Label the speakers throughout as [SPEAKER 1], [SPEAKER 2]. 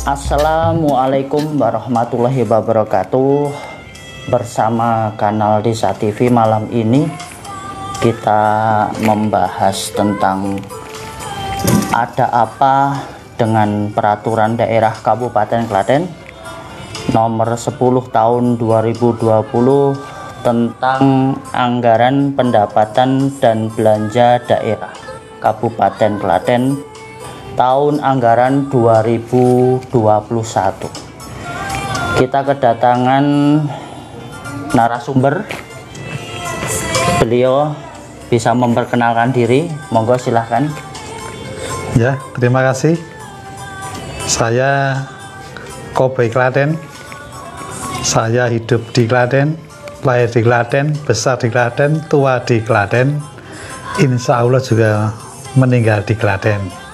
[SPEAKER 1] Assalamualaikum warahmatullahi wabarakatuh. Bersama kanal Desa TV, malam ini kita membahas tentang ada apa dengan peraturan daerah Kabupaten Klaten nomor 10 tahun 2020 tentang anggaran pendapatan dan belanja daerah Kabupaten Klaten tahun anggaran 2021. Kita kedatangan narasumber. Beliau bisa memperkenalkan diri, monggo silahkan.
[SPEAKER 2] Ya, terima kasih. Saya Koboi Klaten. Saya hidup di Klaten, lahir di Klaten, besar di Klaten, tua di Klaten. Insya Allah juga meninggal di Klaten.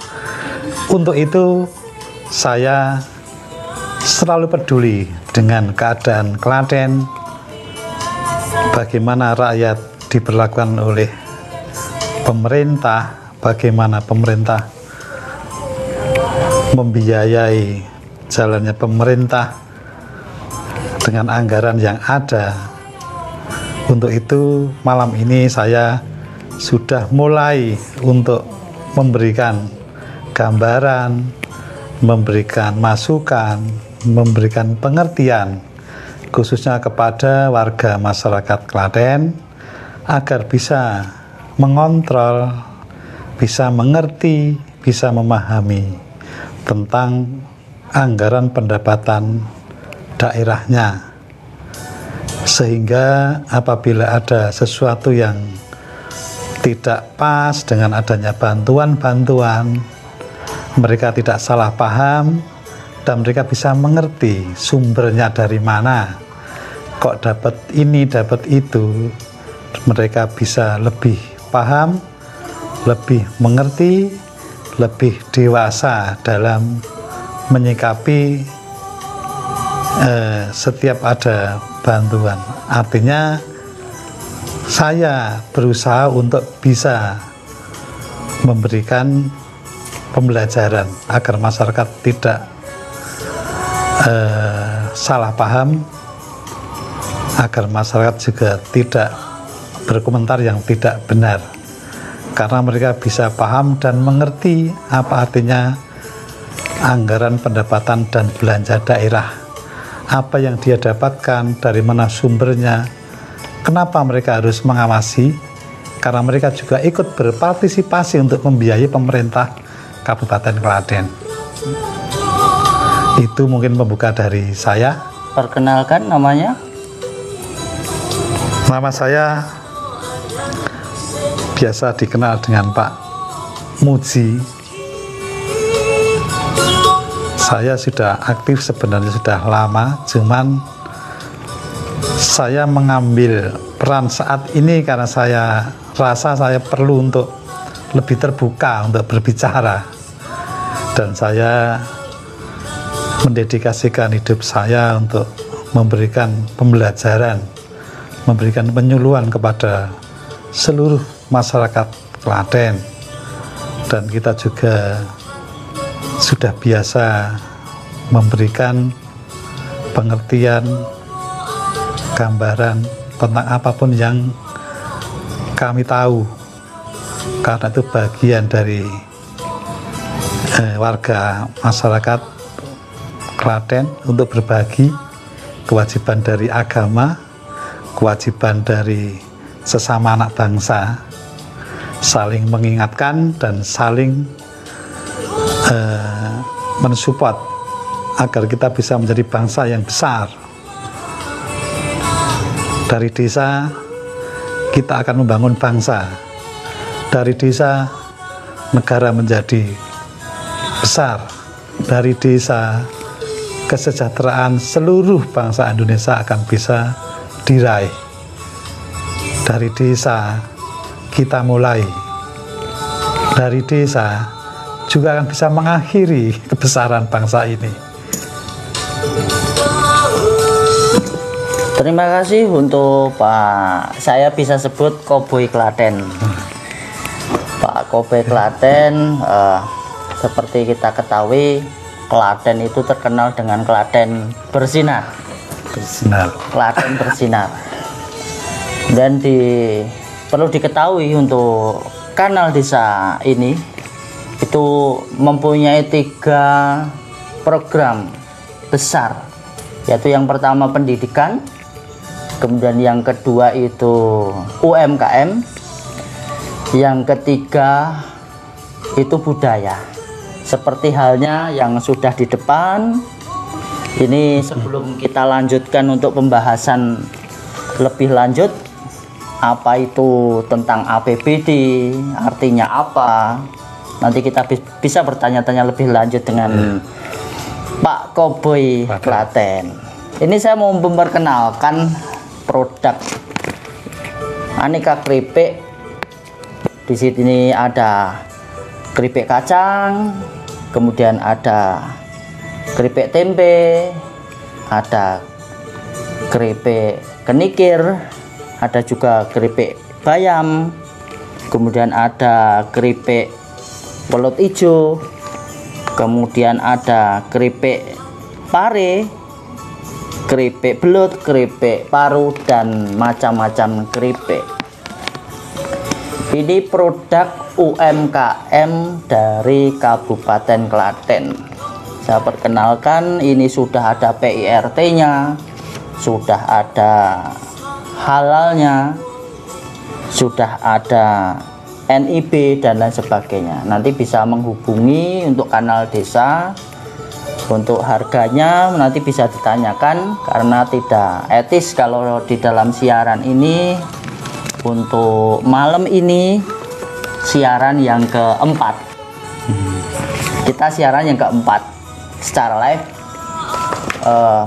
[SPEAKER 2] Untuk itu saya selalu peduli dengan keadaan Klaten, bagaimana rakyat diperlakukan oleh pemerintah, bagaimana pemerintah membiayai jalannya pemerintah dengan anggaran yang ada. Untuk itu malam ini saya sudah mulai untuk memberikan gambaran, memberikan masukan, memberikan pengertian khususnya kepada warga masyarakat Klaten agar bisa mengontrol, bisa mengerti, bisa memahami tentang anggaran pendapatan daerahnya, sehingga apabila ada sesuatu yang tidak pas dengan adanya bantuan-bantuan, mereka tidak salah paham dan mereka bisa mengerti sumbernya dari mana, kok dapat ini, dapat itu. Mereka bisa lebih paham, lebih mengerti, lebih dewasa dalam menyikapi setiap ada bantuan. Artinya saya berusaha untuk bisa memberikan pembelajaran agar masyarakat tidak salah paham, agar masyarakat juga tidak berkomentar yang tidak benar, karena mereka bisa paham dan mengerti apa artinya anggaran pendapatan dan belanja daerah, apa yang dia dapatkan, dari mana sumbernya, kenapa mereka harus mengawasi, karena mereka juga ikut berpartisipasi untuk membiayai pemerintah Kabupaten Klaten. Itu mungkin pembuka dari saya.
[SPEAKER 1] Perkenalkan namanya.
[SPEAKER 2] Nama saya biasa dikenal dengan Pak Muji. Saya sudah aktif sebenarnya sudah lama, cuman saya mengambil peran saat ini karena saya rasa saya perlu untuk lebih terbuka untuk berbicara, dan saya mendedikasikan hidup saya untuk memberikan pembelajaran, memberikan penyuluhan kepada seluruh masyarakat Klaten. Dan kita juga sudah biasa memberikan pengertian, gambaran tentang apapun yang kami tahu, karena itu bagian dari warga masyarakat Klaten untuk berbagi, kewajiban dari agama, kewajiban dari sesama anak bangsa, saling mengingatkan dan saling mensupport agar kita bisa menjadi bangsa yang besar. Dari desa kita akan membangun bangsa, dari desa negara menjadi besar, dari desa kesejahteraan seluruh bangsa Indonesia akan bisa diraih. Dari desa kita mulai, dari desa juga akan bisa mengakhiri kebesaran bangsa ini.
[SPEAKER 1] Terima kasih untuk Pak, saya bisa sebut Koboi Klaten. Pak Koboi Klaten, seperti kita ketahui Klaten itu terkenal dengan Klaten bersinar.
[SPEAKER 2] Bersinar.
[SPEAKER 1] Klaten bersinar. Dan perlu diketahui untuk kanal desa ini itu mempunyai 3 program besar, yaitu yang pertama pendidikan, kemudian yang kedua itu UMKM, yang ketiga itu budaya. Seperti halnya yang sudah di depan ini, sebelum kita lanjutkan untuk pembahasan lebih lanjut apa itu tentang APBD, artinya apa, nanti kita bisa bertanya-tanya lebih lanjut dengan Pak Koboi Klaten. Ini saya mau memperkenalkan produk aneka keripik. Di sini ada keripik kacang, kemudian ada keripik tempe, ada keripik kenikir, ada juga keripik bayam, kemudian ada keripik welut ijo, kemudian ada keripik pare, keripik belut, keripik paru, dan macam-macam keripik. Ini produk UMKM dari Kabupaten Klaten. Saya perkenalkan, ini sudah ada PIRT-nya, sudah ada halalnya, sudah ada NIB dan lain sebagainya. Nanti bisa menghubungi untuk kanal desa. Untuk harganya nanti bisa ditanyakan, karena tidak etis kalau di dalam siaran ini. Untuk malam ini siaran yang keempat, kita siaran yang keempat secara live.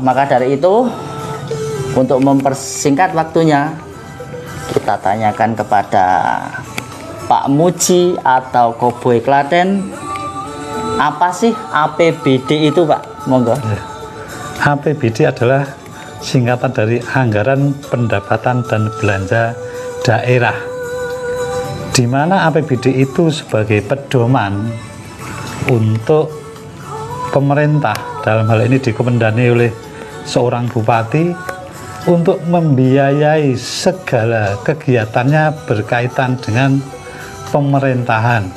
[SPEAKER 1] Maka dari itu, untuk mempersingkat waktunya, kita tanyakan kepada Pak Muji atau Koboi Klaten, apa sih APBD itu, Pak? Monggo.
[SPEAKER 2] APBD adalah singkatan dari Anggaran Pendapatan dan Belanja Daerah, di mana APBD itu sebagai pedoman untuk pemerintah, dalam hal ini dikomandani oleh seorang bupati, untuk membiayai segala kegiatannya berkaitan dengan pemerintahan.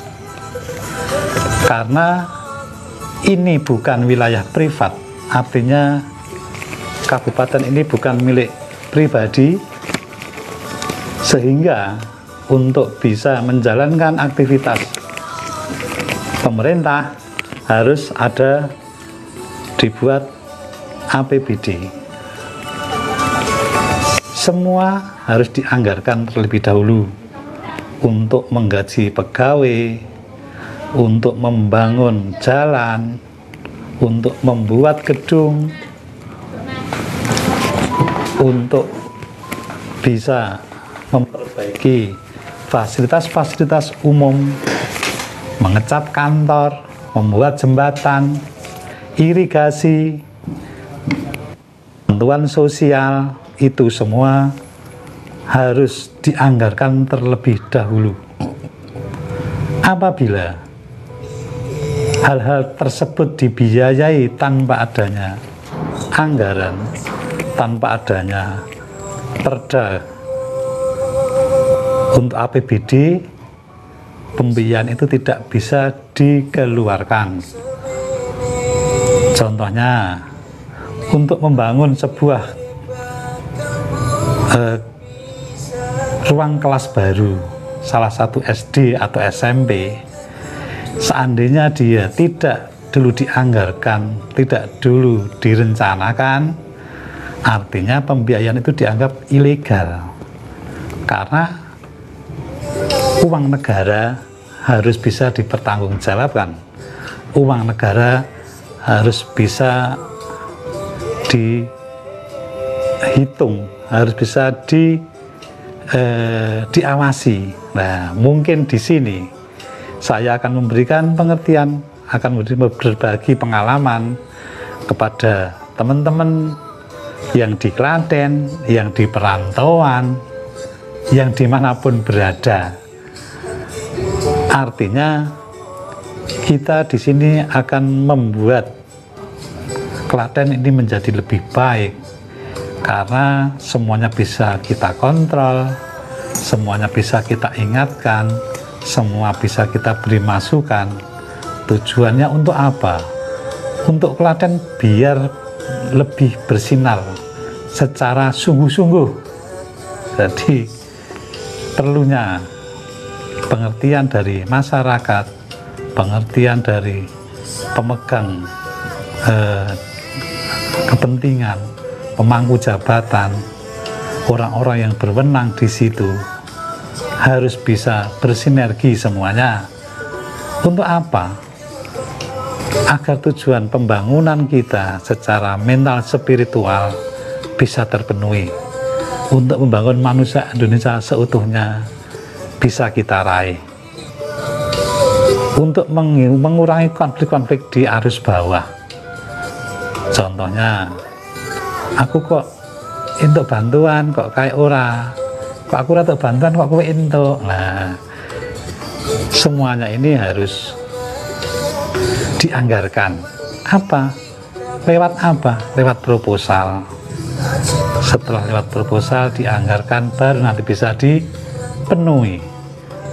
[SPEAKER 2] Karena ini bukan wilayah privat, artinya kabupaten ini bukan milik pribadi, sehingga untuk bisa menjalankan aktivitas pemerintah harus dibuat APBD. Semua harus dianggarkan terlebih dahulu untuk menggaji pegawai, untuk membangun jalan, untuk membuat gedung, untuk bisa memperbaiki fasilitas-fasilitas umum, mengecat kantor, membuat jembatan, irigasi, bantuan sosial, itu semua harus dianggarkan terlebih dahulu. Apabila hal-hal tersebut dibiayai tanpa adanya anggaran, tanpa adanya perda untuk APBD, pembiayaan itu tidak bisa dikeluarkan. Contohnya, untuk membangun sebuah ruang kelas baru, salah satu SD atau SMP, seandainya dia tidak dulu dianggarkan, tidak dulu direncanakan, artinya pembiayaan itu dianggap ilegal. Karena uang negara harus bisa dipertanggungjawabkan. Uang negara harus bisa dihitung, harus bisa diawasi. Nah, mungkin di sini saya akan memberikan pengertian, akan berbagi pengalaman kepada teman-teman yang di Klaten, yang di perantauan, yang dimanapun berada. Artinya kita di sini akan membuat Klaten ini menjadi lebih baik karena semuanya bisa kita kontrol, semuanya bisa kita ingatkan, semua bisa kita beri masukan. Tujuannya untuk apa? Untuk Klaten biar lebih bersinar secara sungguh-sungguh. Jadi perlunya pengertian dari masyarakat, pengertian dari pemegang kepentingan, pemangku jabatan, orang-orang yang berwenang di situ harus bisa bersinergi semuanya. Untuk apa? Agar tujuan pembangunan kita secara mental spiritual bisa terpenuhi, untuk membangun manusia Indonesia seutuhnya bisa kita raih, untuk mengurangi konflik-konflik di arus bawah. Contohnya, aku kok entuk bantuan kok kayak kok aku entuk bantuan kok kowe entuk. Nah, semuanya ini harus dianggarkan. Apa? Lewat apa? Lewat proposal. Setelah lewat proposal dianggarkan, baru nanti bisa dipenuhi.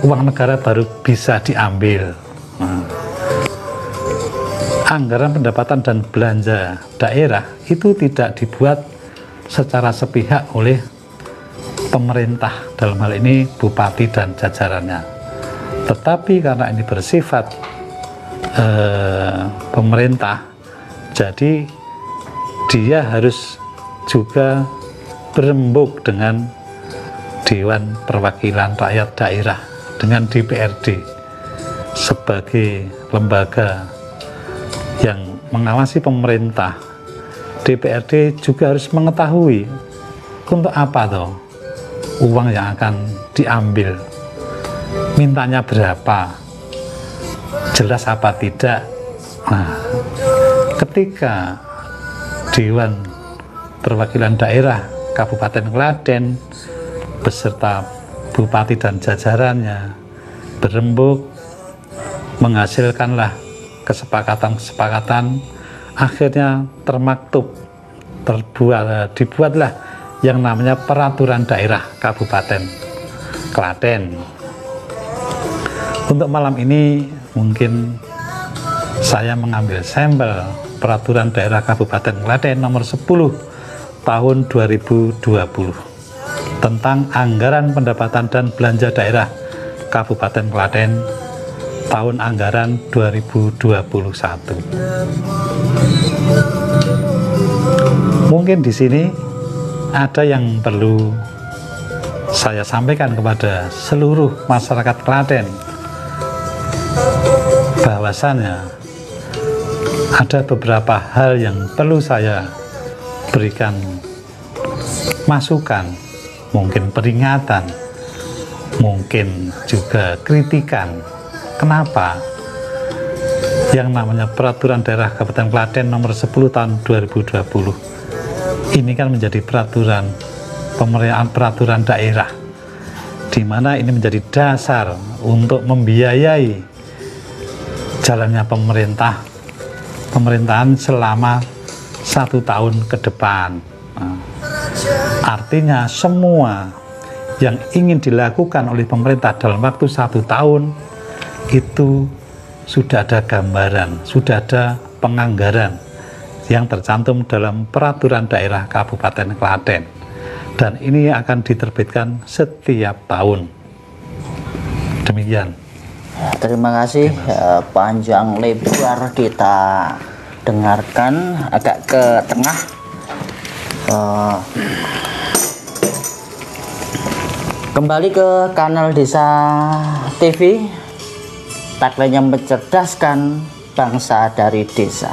[SPEAKER 2] Uang negara baru bisa diambil. Nah, anggaran pendapatan dan belanja daerah itu tidak dibuat secara sepihak oleh pemerintah, dalam hal ini bupati dan jajarannya, tetapi karena ini bersifat pemerintah, jadi dia harus juga berembuk dengan Dewan Perwakilan Rakyat Daerah, dengan DPRD sebagai lembaga yang mengawasi pemerintah. DPRD juga harus mengetahui untuk apa toh uang yang akan diambil, mintanya berapa, jelas apa tidak. Nah, ketika Dewan Perwakilan Daerah Kabupaten Klaten beserta bupati dan jajarannya berembuk, menghasilkanlah kesepakatan-kesepakatan, akhirnya termaktub, dibuatlah yang namanya Peraturan Daerah Kabupaten Klaten. Untuk malam ini mungkin saya mengambil sampel Peraturan Daerah Kabupaten Klaten nomor 10 tahun 2020 tentang anggaran pendapatan dan belanja daerah Kabupaten Klaten tahun anggaran 2021. Mungkin di sini ada yang perlu saya sampaikan kepada seluruh masyarakat Klaten, bahwasannya ada beberapa hal yang perlu saya berikan masukan, mungkin peringatan, mungkin juga kritikan. Kenapa? Yang namanya Peraturan Daerah Kabupaten Klaten nomor 10 tahun 2020 ini kan menjadi peraturan pemerintahan, peraturan daerah, di mana ini menjadi dasar untuk membiayai jalannya pemerintahan selama 1 tahun ke depan. Nah, artinya semua yang ingin dilakukan oleh pemerintah dalam waktu 1 tahun itu sudah ada gambaran, sudah ada penganggaran yang tercantum dalam Peraturan Daerah Kabupaten Klaten, dan ini akan diterbitkan setiap tahun. Demikian.
[SPEAKER 1] Terima kasih. Panjang lebar kita dengarkan, agak ke tengah. Kembali ke kanal Desa TV, tagline-nya mencerdaskan bangsa dari desa.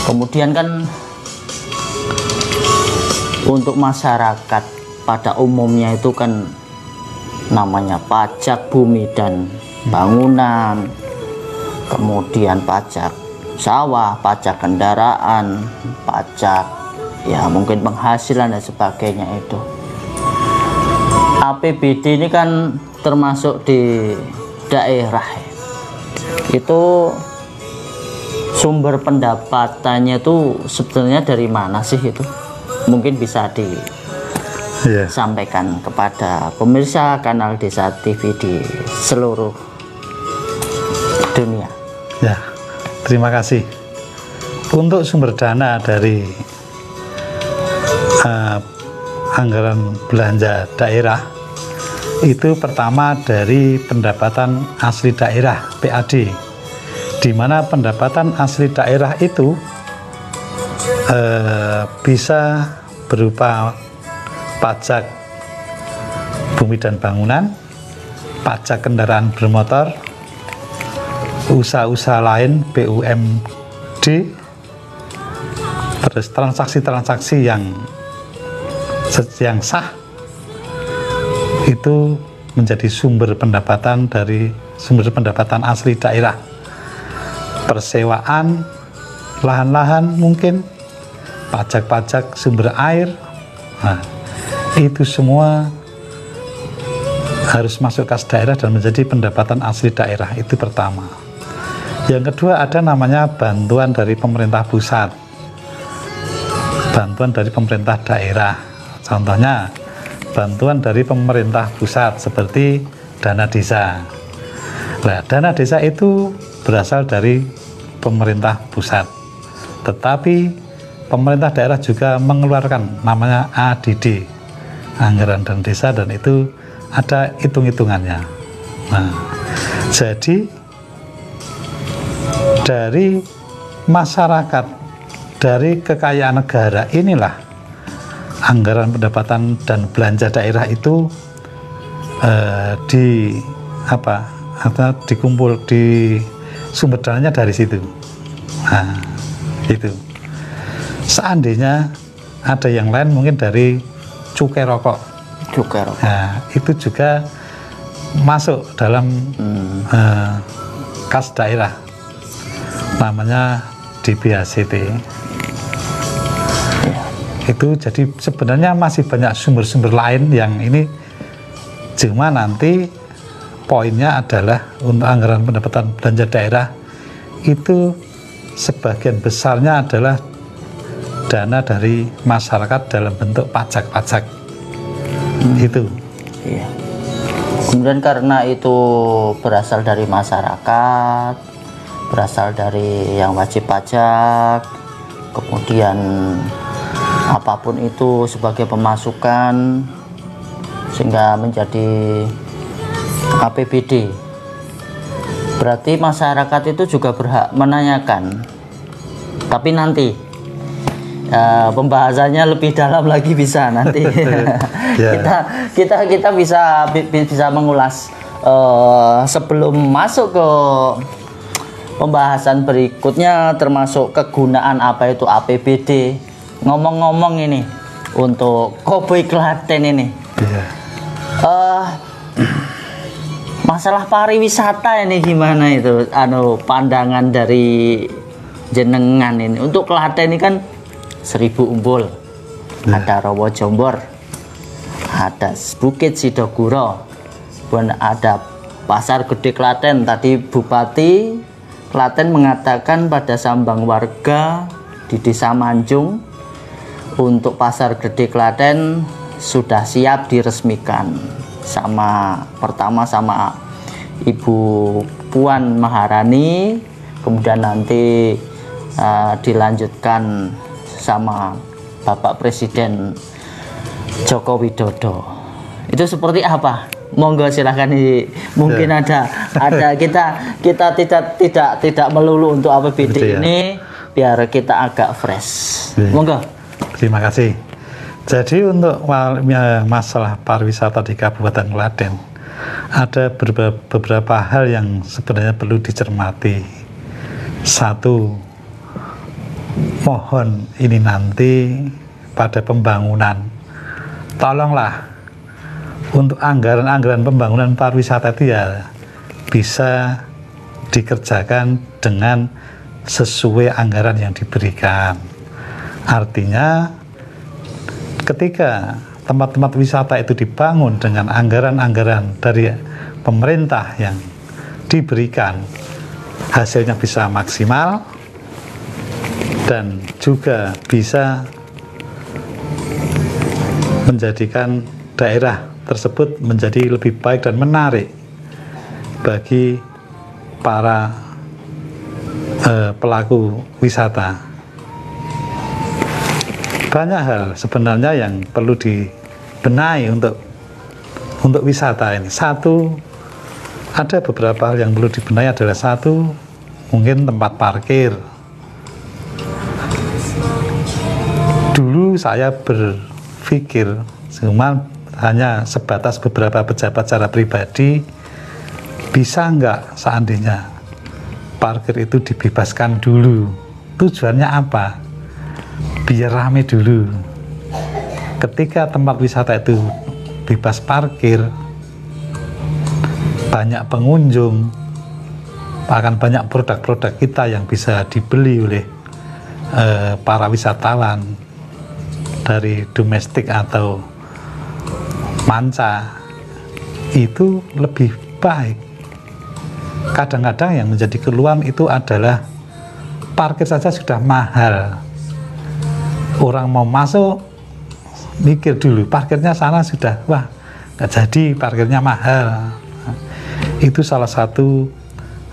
[SPEAKER 1] Kemudian kan untuk masyarakat pada umumnya itu kan namanya pajak bumi dan bangunan, kemudian pajak sawah, pajak kendaraan, pajak ya mungkin penghasilan dan sebagainya. Itu APBD ini kan termasuk di daerah, itu sumber pendapatannya itu sebenarnya dari mana sih itu? Mungkin bisa
[SPEAKER 2] Iya.
[SPEAKER 1] disampaikan kepada pemirsa kanal Desa TV di seluruh dunia.
[SPEAKER 2] Ya, terima kasih. Untuk sumber dana dari anggaran belanja daerah itu pertama dari pendapatan asli daerah PAD, di mana pendapatan asli daerah itu bisa berupa pajak bumi dan bangunan, pajak kendaraan bermotor, usaha-usaha lain BUMD, terus transaksi-transaksi yang sah itu menjadi sumber pendapatan asli daerah. Persewaan lahan-lahan mungkin, pajak-pajak sumber air, nah, itu semua harus masuk kas daerah dan menjadi pendapatan asli daerah. Itu pertama. Yang kedua ada namanya bantuan dari pemerintah pusat, bantuan dari pemerintah daerah. Contohnya bantuan dari pemerintah pusat seperti dana desa. Nah, dana desa itu berasal dari pemerintah pusat, tetapi pemerintah daerah juga mengeluarkan namanya ADD, anggaran dana desa, dan itu ada hitung-hitungannya. Nah, jadi dari masyarakat, dari kekayaan negara inilah anggaran pendapatan dan belanja daerah itu dikumpul, di sumber dananya dari situ. Nah, itu. Seandainya ada yang lain mungkin dari cukai rokok.
[SPEAKER 1] Cukai rokok.
[SPEAKER 2] Nah, itu juga masuk dalam kas daerah, namanya DBHCT. Itu jadi sebenarnya masih banyak sumber-sumber lain yang ini, cuma nanti poinnya adalah untuk anggaran pendapatan belanja daerah itu sebagian besarnya adalah dana dari masyarakat dalam bentuk pajak-pajak. Itu.
[SPEAKER 1] Iya. Kemudian karena itu berasal dari masyarakat, berasal dari yang wajib pajak, kemudian apapun itu sebagai pemasukan sehingga menjadi APBD. Berarti masyarakat itu juga berhak menanyakan. Tapi nanti pembahasannya lebih dalam lagi bisa nanti. kita bisa mengulas sebelum masuk ke pembahasan berikutnya, termasuk kegunaan apa itu APBD. Ngomong-ngomong ini untuk Koboi Klaten ini, masalah pariwisata ini gimana itu? Pandangan dari jenengan ini untuk Klaten ini kan 1000 Umbul, ada Rowo Jombor, ada Bukit Sidoguro, dan ada Pasar Gede Klaten. Tadi Bupati Klaten mengatakan pada sambang warga di Desa Manjung untuk Pasar Gede Klaten sudah siap diresmikan pertama sama Ibu Puan Maharani, kemudian nanti dilanjutkan sama Bapak Presiden Joko Widodo. Itu seperti apa? Monggo silahkan. Mungkin ada kita tidak melulu untuk APBD ini, biar kita agak fresh. Monggo.
[SPEAKER 2] Terima kasih. Jadi untuk masalah pariwisata di Kabupaten Klaten ada beberapa hal yang sebenarnya perlu dicermati. Satu, mohon ini nanti pada pembangunan, tolonglah untuk anggaran pembangunan pariwisata itu ya bisa dikerjakan dengan sesuai anggaran yang diberikan. Artinya ketika tempat-tempat wisata itu dibangun dengan anggaran-anggaran dari pemerintah yang diberikan, hasilnya bisa maksimal, dan juga bisa menjadikan daerah tersebut menjadi lebih baik dan menarik bagi para pelaku wisata. Banyak hal sebenarnya yang perlu dibenahi untuk wisata ini. Satu, ada beberapa hal yang perlu dibenahi adalah satu, mungkin tempat parkir. Dulu saya berpikir cuma hanya sebatas beberapa pejabat secara pribadi, bisa nggak seandainya parkir itu dibebaskan dulu. Tujuannya apa? Biar rame dulu. Ketika tempat wisata itu bebas parkir, banyak pengunjung, akan banyak produk-produk kita yang bisa dibeli oleh para wisatawan dari domestik atau manca. Itu lebih baik. Kadang-kadang yang menjadi keluhan itu adalah parkir saja sudah mahal. Orang mau masuk mikir dulu, parkirnya sana sudah, wah nggak jadi, parkirnya mahal. Itu salah satu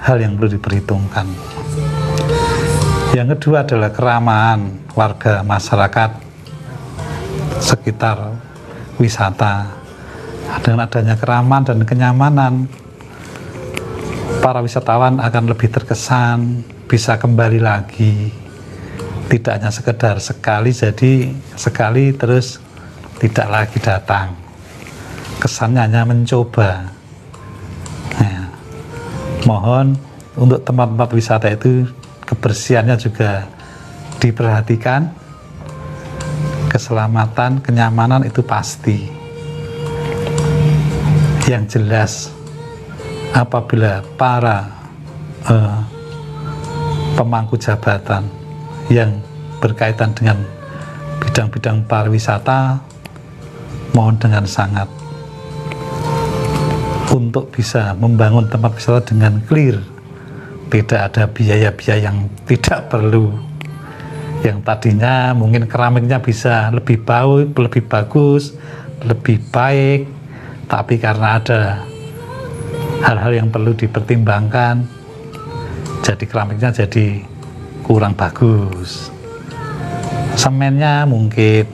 [SPEAKER 2] hal yang perlu diperhitungkan. Yang kedua adalah keramahan warga masyarakat sekitar wisata. Dengan adanya keramahan dan kenyamanan, para wisatawan akan lebih terkesan, bisa kembali lagi. Tidak hanya sekedar sekali, jadi sekali terus tidak lagi datang. Kesannya hanya mencoba. Nah, mohon untuk tempat-tempat wisata itu kebersihannya juga diperhatikan. Keselamatan, kenyamanan itu pasti. Yang jelas, apabila para pemangku jabatan yang berkaitan dengan bidang-bidang pariwisata, mohon dengan sangat untuk bisa membangun tempat wisata dengan clear, tidak ada biaya-biaya yang tidak perlu. Yang tadinya mungkin keramiknya bisa lebih bagus, lebih baik, tapi karena ada hal-hal yang perlu dipertimbangkan, jadi keramiknya jadi kurang bagus. Semennya mungkin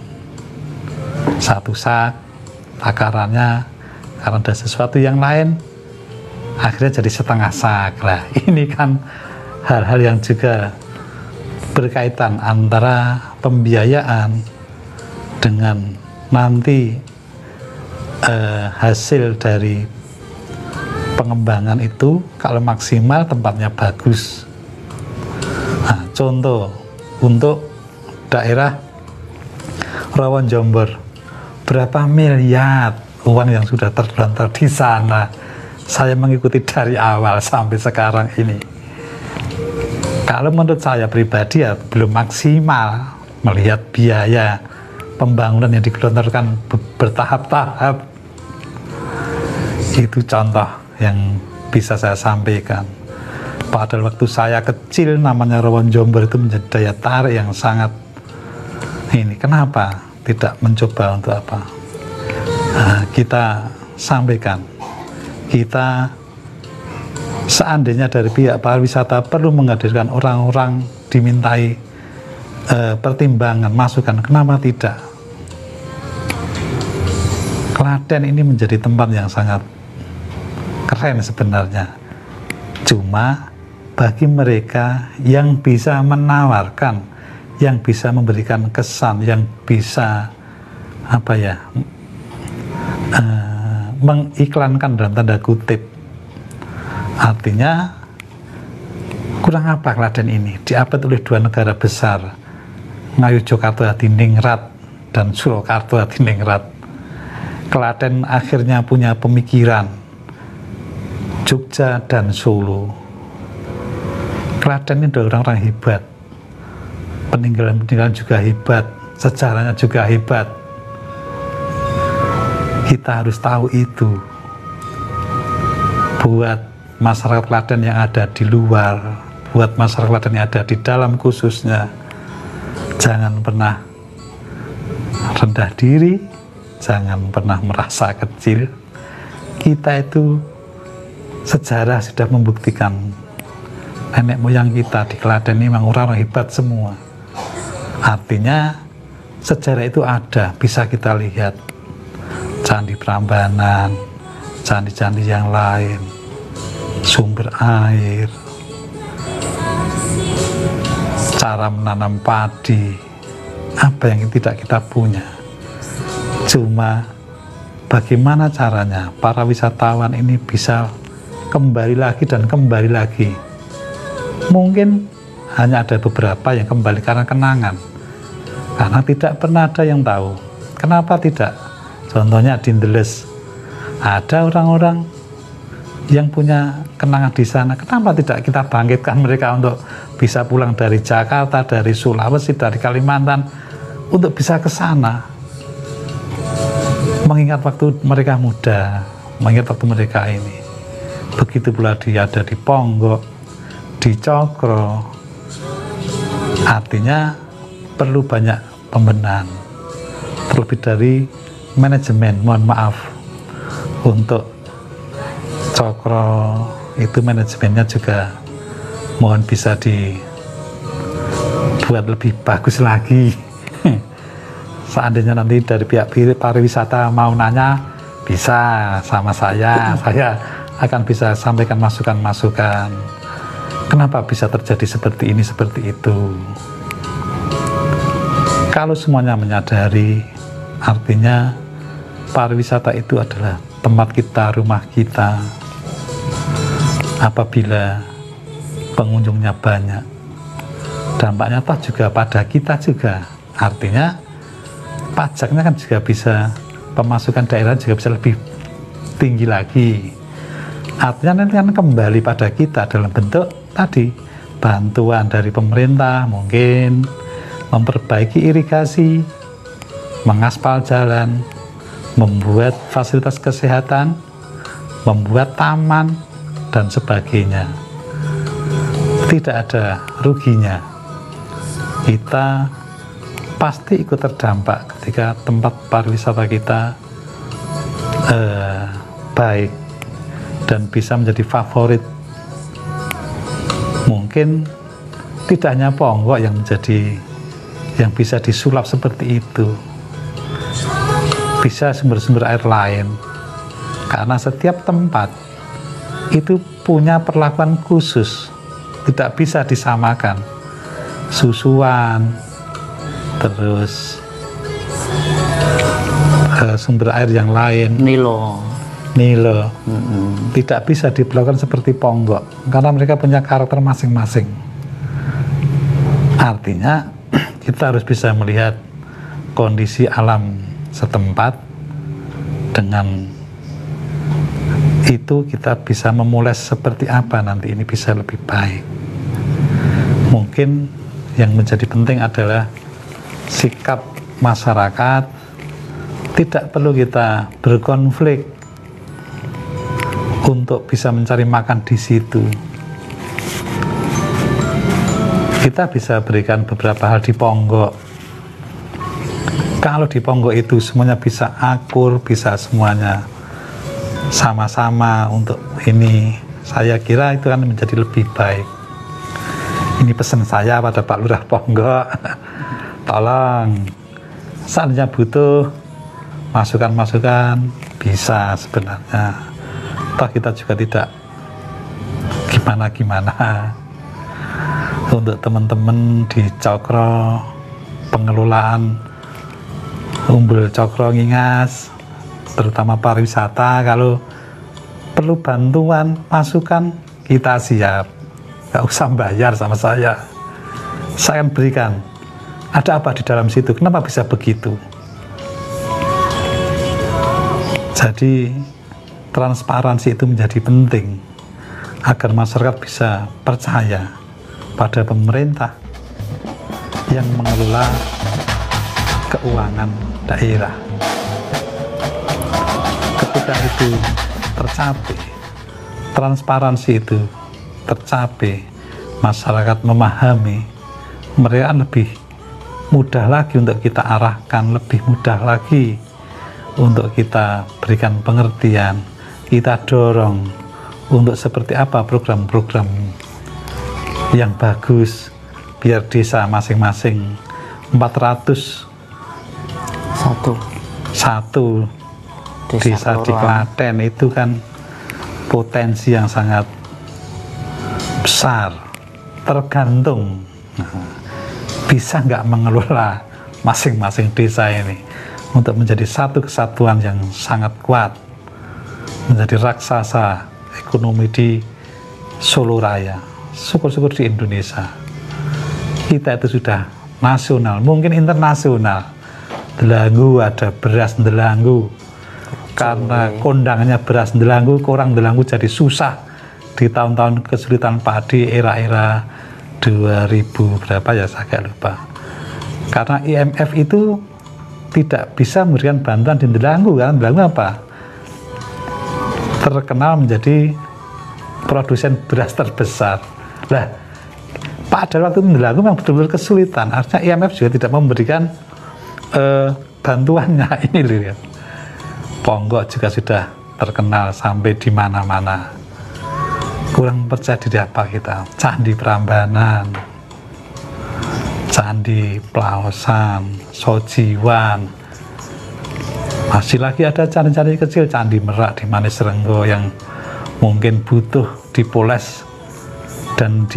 [SPEAKER 2] satu sak, takarannya karena ada sesuatu yang lain, akhirnya jadi setengah sak. Lah, ini kan hal-hal yang juga berkaitan antara pembiayaan dengan nanti hasil dari pengembangan itu. Kalau maksimal tempatnya bagus. Nah, contoh untuk daerah Rawon Jombor, berapa miliar uang yang sudah terlantar di sana. Saya mengikuti dari awal sampai sekarang ini. Kalau menurut saya pribadi ya belum maksimal melihat biaya pembangunan yang digelontorkan bertahap-tahap. Itu contoh yang bisa saya sampaikan. Padahal waktu saya kecil namanya Rawon Jombor itu menjadi daya tarik yang sangat ini. Kenapa tidak mencoba untuk apa? Nah, kita sampaikan, kita seandainya dari pihak pariwisata perlu menghadirkan orang-orang, dimintai pertimbangan, masukan, kenapa tidak? Klaten ini menjadi tempat yang sangat keren sebenarnya. Cuma bagi mereka yang bisa menawarkan, yang bisa memberikan kesan, yang bisa mengiklankan dalam tanda kutip, artinya kurang apa Klaten ini diapit oleh dua negara besar, Ngayogyakarta Hadiningrat dan Surakarta Hadiningrat. Klaten akhirnya punya pemikiran, Jogja dan Solo. Klaten ini adalah orang-orang hebat, peninggalan-peninggalan juga hebat, sejarahnya juga hebat. Kita harus tahu itu. Buat masyarakat Klaten yang ada di luar, buat masyarakat Klaten yang ada di dalam khususnya, Jangan pernah rendah diri, jangan pernah merasa kecil. Kita itu sejarah sudah membuktikan nenek moyang kita di Klaten ini memang orang hebat semua. Artinya sejarah itu ada, bisa kita lihat. Candi Prambanan, candi-candi yang lain, sumber air, cara menanam padi, apa yang tidak kita punya. Cuma bagaimana caranya para wisatawan ini bisa kembali lagi dan kembali lagi. Mungkin hanya ada beberapa yang kembali karena kenangan, karena tidak pernah ada yang tahu. Kenapa tidak? Contohnya di Ndeles, ada orang-orang yang punya kenangan di sana. Kenapa tidak kita bangkitkan mereka untuk bisa pulang dari Jakarta, dari Sulawesi, dari Kalimantan, untuk bisa ke sana, mengingat waktu mereka muda, mengingat waktu mereka ini. Begitu pula dia ada di Ponggok, di Cokro. Artinya perlu banyak pembenahan, terlebih dari manajemen. Mohon maaf, untuk Cokro itu manajemennya juga mohon bisa dibuat lebih bagus lagi. Seandainya nanti dari pihak pariwisata mau nanya, bisa sama saya akan bisa sampaikan masukan-masukan. Kenapa bisa terjadi seperti ini, seperti itu. Kalau semuanya menyadari, artinya pariwisata itu adalah tempat kita, rumah kita. Apabila pengunjungnya banyak, dampaknya toh juga pada kita juga. Artinya pajaknya kan juga bisa, pemasukan daerah juga bisa lebih tinggi lagi. Artinya nanti kan kembali pada kita dalam bentuk tadi, bantuan dari pemerintah, mungkin memperbaiki irigasi, mengaspal jalan, membuat fasilitas kesehatan, membuat taman, dan sebagainya. Tidak ada ruginya. Kita pasti ikut terdampak ketika tempat pariwisata kita baik dan bisa menjadi favorit. Mungkin tidak hanya Ponggok yang bisa disulap seperti itu, bisa sumber-sumber air lain, karena setiap tempat itu punya perlakuan khusus, tidak bisa disamakan. Susuan, terus sumber air yang lain, Nilo, tidak bisa diperlakukan seperti Ponggok, karena mereka punya karakter masing-masing. Artinya kita harus bisa melihat kondisi alam setempat, dengan itu kita bisa memulai seperti apa nanti ini bisa lebih baik. Mungkin yang menjadi penting adalah sikap masyarakat. Tidak perlu kita berkonflik untuk bisa mencari makan di situ. Kita bisa berikan beberapa hal di Ponggok. Kalau di Ponggok itu semuanya bisa akur, bisa semuanya sama-sama untuk ini, saya kira itu kan menjadi lebih baik. Ini pesan saya pada Pak Lurah Ponggok, tolong seandainya butuh masukan-masukan bisa sebenarnya. Toh kita juga tidak gimana-gimana. Untuk teman-teman di Cokro, pengelolaan Umbul Cokro Ngingas, terutama pariwisata, kalau perlu bantuan, masukan, kita siap. Gak usah bayar sama saya akan berikan. Ada apa di dalam situ? Kenapa bisa begitu? Jadi transparansi itu menjadi penting agar masyarakat bisa percaya pada pemerintah yang mengelola keuangan daerah. Ketika itu tercapai, transparansi itu tercapai, masyarakat memahami, mereka lebih mudah lagi untuk kita arahkan, lebih mudah lagi untuk kita berikan pengertian, kita dorong untuk seperti apa program-program yang bagus biar desa masing-masing 401 desa di Klaten itu kan potensi yang sangat besar, tergantung bisa nggak mengelola masing-masing desa ini untuk menjadi satu kesatuan yang sangat kuat, menjadi raksasa ekonomi di Solo Raya. Syukur-syukur di Indonesia kita itu sudah nasional, mungkin internasional. Delanggu, ada beras Delanggu, karena kondangannya beras Delanggu, orang Delanggu jadi susah di tahun-tahun kesulitan padi era-era 2000 berapa ya, saya agak lupa. Karena IMF itu tidak bisa memberikan bantuan di Delanggu, karena Delanggu apa? Terkenal menjadi produsen beras terbesar. Lah, pada waktu itu Delanggu memang betul-betul kesulitan. Artinya IMF juga tidak memberikan bantuannya ini loh ya. Ponggok juga sudah terkenal sampai di mana-mana. Kurang percaya diri apa kita? Candi Prambanan, Candi Plaosan, Sojiwan. Masih lagi ada candi-candi kecil, Candi Merak di Manis Renggo yang mungkin butuh dipoles dan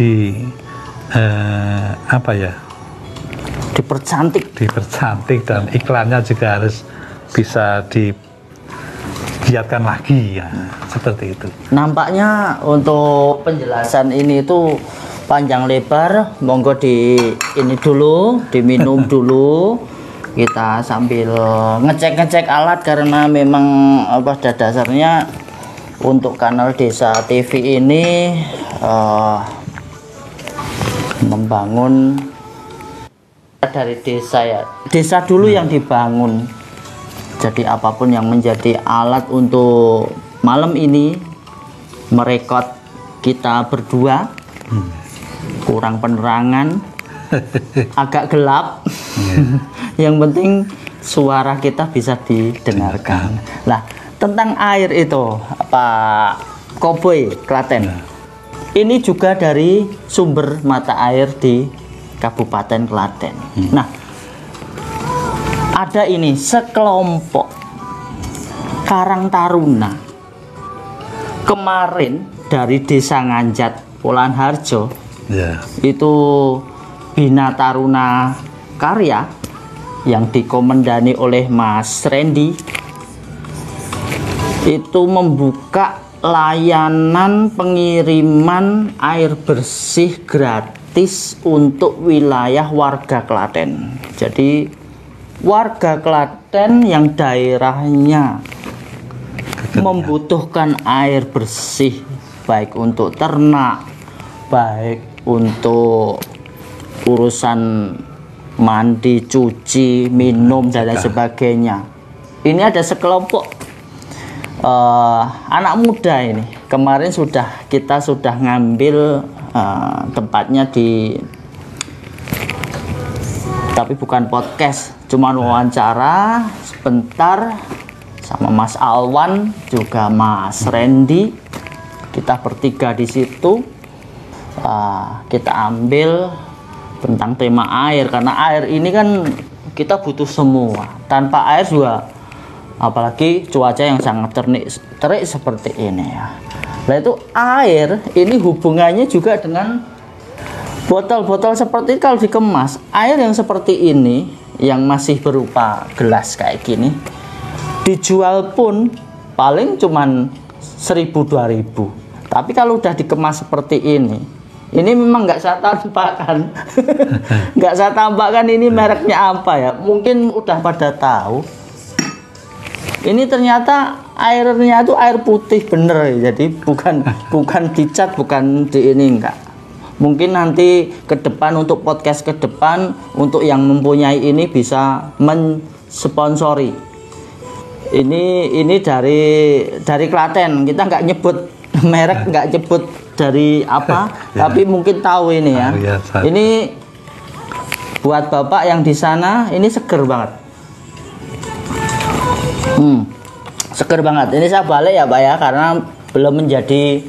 [SPEAKER 2] dipercantik dan iklannya juga harus bisa digiatkan lagi ya, seperti itu.
[SPEAKER 1] Nampaknya untuk penjelasan ini itu panjang lebar, monggo ini dulu, diminum dulu. Kita sambil ngecek alat karena memang pada dasarnya untuk kanal Desa TV ini membangun dari desa ya, desa dulu yang dibangun. Jadi apapun yang menjadi alat untuk malam ini merekod kita berdua, kurang penerangan, agak gelap, yang penting suara kita bisa didengarkan. Lah, tentang air itu Pak Koboy Klaten, ini juga dari sumber mata air di Kabupaten Klaten. Nah, ada ini sekelompok Karang Taruna kemarin dari Desa Nganjat Polan Harjo, itu Bina Taruna Karya yang dikomandani oleh Mas Randy, itu membuka layanan pengiriman air bersih gratis untuk wilayah warga Klaten. Jadi warga Klaten yang daerahnya membutuhkan air bersih, baik untuk ternak, baik untuk urusan mandi, cuci, minum dan lain sebagainya. Ini ada sekelompok anak muda ini. Kemarin kita sudah ngambil tempatnya tapi bukan podcast, cuman wawancara sebentar sama Mas Alwan juga Mas Randy. Kita bertiga di situ, kita ambil tentang tema air, karena air ini kan kita butuh semua. Tanpa air juga, apalagi cuaca yang sangat terik seperti ini ya. Nah, itu air ini hubungannya juga dengan botol-botol seperti ini. Kalau dikemas, air yang seperti ini yang masih berupa gelas kayak gini dijual pun paling cuman 1.000-2.000. Tapi kalau udah dikemas seperti ini memang nggak saya tampakkan. Nggak saya tampakkan ini mereknya apa ya. Mungkin udah pada tahu. Ini ternyata airnya itu air putih bener, jadi bukan dicat, bukan di ini, enggak. Mungkin nanti ke depan, untuk podcast ke depan, untuk yang mempunyai ini bisa mensponsori. Ini dari Klaten, kita nggak nyebut merek, nggak nyebut dari apa, tapi mungkin tahu ini ya. Ini buat Bapak yang di sana ini seger banget. Seger banget. Ini saya balik ya Pak ya, karena belum menjadi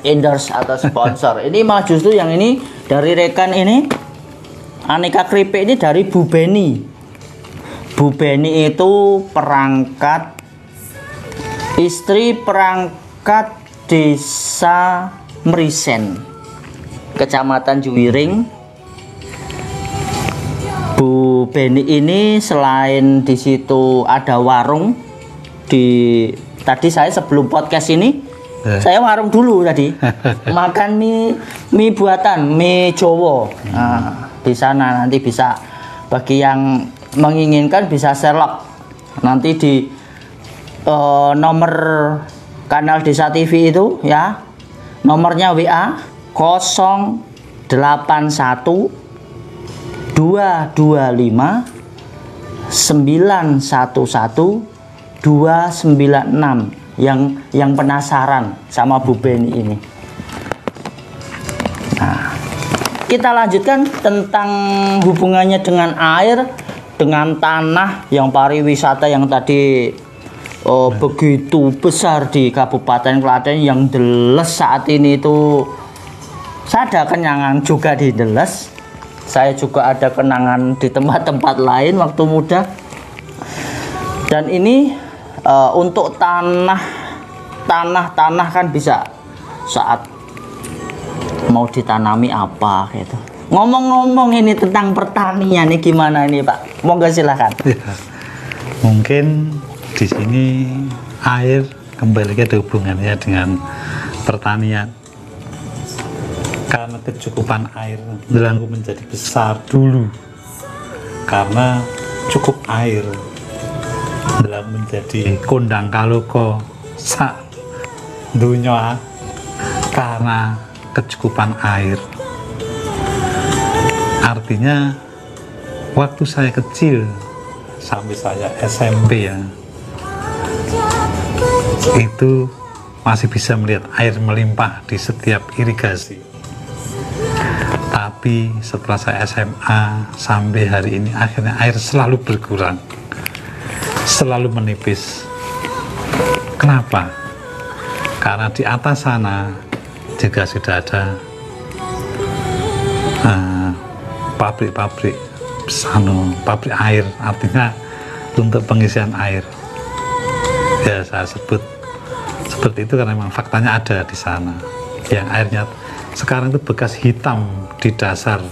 [SPEAKER 1] endorse atau sponsor. Ini malah justru yang ini dari rekan ini, aneka keripik ini dari Bu Beni. Bu Beni itu perangkat, istri perangkat Desa Merisen, Kecamatan Juwiring. Bu Beni ini selain di situ ada warung tadi saya sebelum podcast ini saya warung dulu tadi makan mie buatan, mie Jowo. Nah, di sana nanti bisa bagi yang menginginkan bisa selok nanti di nomor kanal Desa TV itu ya, nomornya WA 081 225 911 296 yang penasaran sama Bu Beni ini. Nah, kita lanjutkan tentang hubungannya dengan air, dengan tanah yang pariwisata yang tadi begitu besar di Kabupaten Klaten, yang Deles saat ini itu saya ada kenangan juga di Deles. Saya juga ada kenangan di tempat-tempat lain waktu muda. Dan ini untuk tanah kan bisa saat mau ditanami apa gitu. Ngomong-ngomong ini tentang pertanian ini gimana ini Pak? Monggo silahkan.
[SPEAKER 2] Ya, mungkin di sini air kembali ke hubungannya dengan pertanian. Karena kecukupan air Delanggu menjadi besar dulu, karena cukup air Delanggu menjadi kondang kaloko sak dunya karena kecukupan air. Artinya waktu saya kecil sampai saya SMP ya, itu masih bisa melihat air melimpah di setiap irigasi. Tapi setelah saya SMA sampai hari ini, akhirnya air selalu berkurang, selalu menipis. Kenapa? Karena di atas sana juga sudah ada pabrik-pabrik pabrik air, artinya untuk pengisian air. Ya, saya sebut seperti itu karena memang faktanya ada di sana. Yang airnya sekarang itu bekas hitam di dasar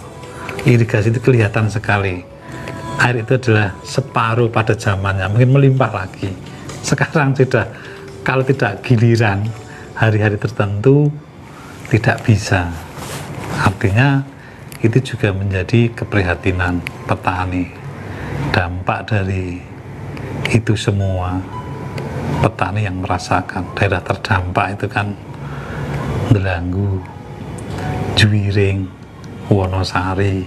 [SPEAKER 2] irigasi itu kelihatan sekali. Air itu adalah separuh pada zamannya, mungkin melimpah lagi. Sekarang sudah, kalau tidak giliran hari-hari tertentu tidak bisa. Artinya itu juga menjadi keprihatinan petani. Dampak dari itu semua petani yang merasakan. Daerah terdampak itu kan Delanggu, Juwiring, Wonosari,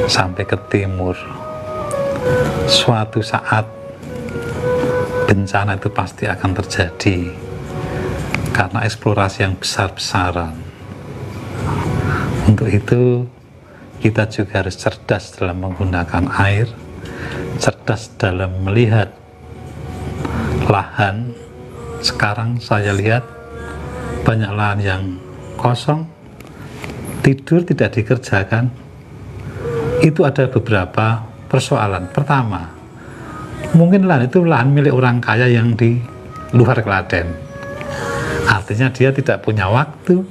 [SPEAKER 2] sampai ke timur. Suatu saat bencana itu pasti akan terjadi karena eksplorasi yang besar-besaran. Untuk itu kita juga harus cerdas dalam menggunakan air, cerdas dalam melihat lahan. Sekarang saya lihat banyak lahan yang kosong, tidur tidak dikerjakan. Itu ada beberapa persoalan. Pertama, mungkin lahan itu lahan milik orang kaya yang di luar Klaten. Artinya dia tidak punya waktu,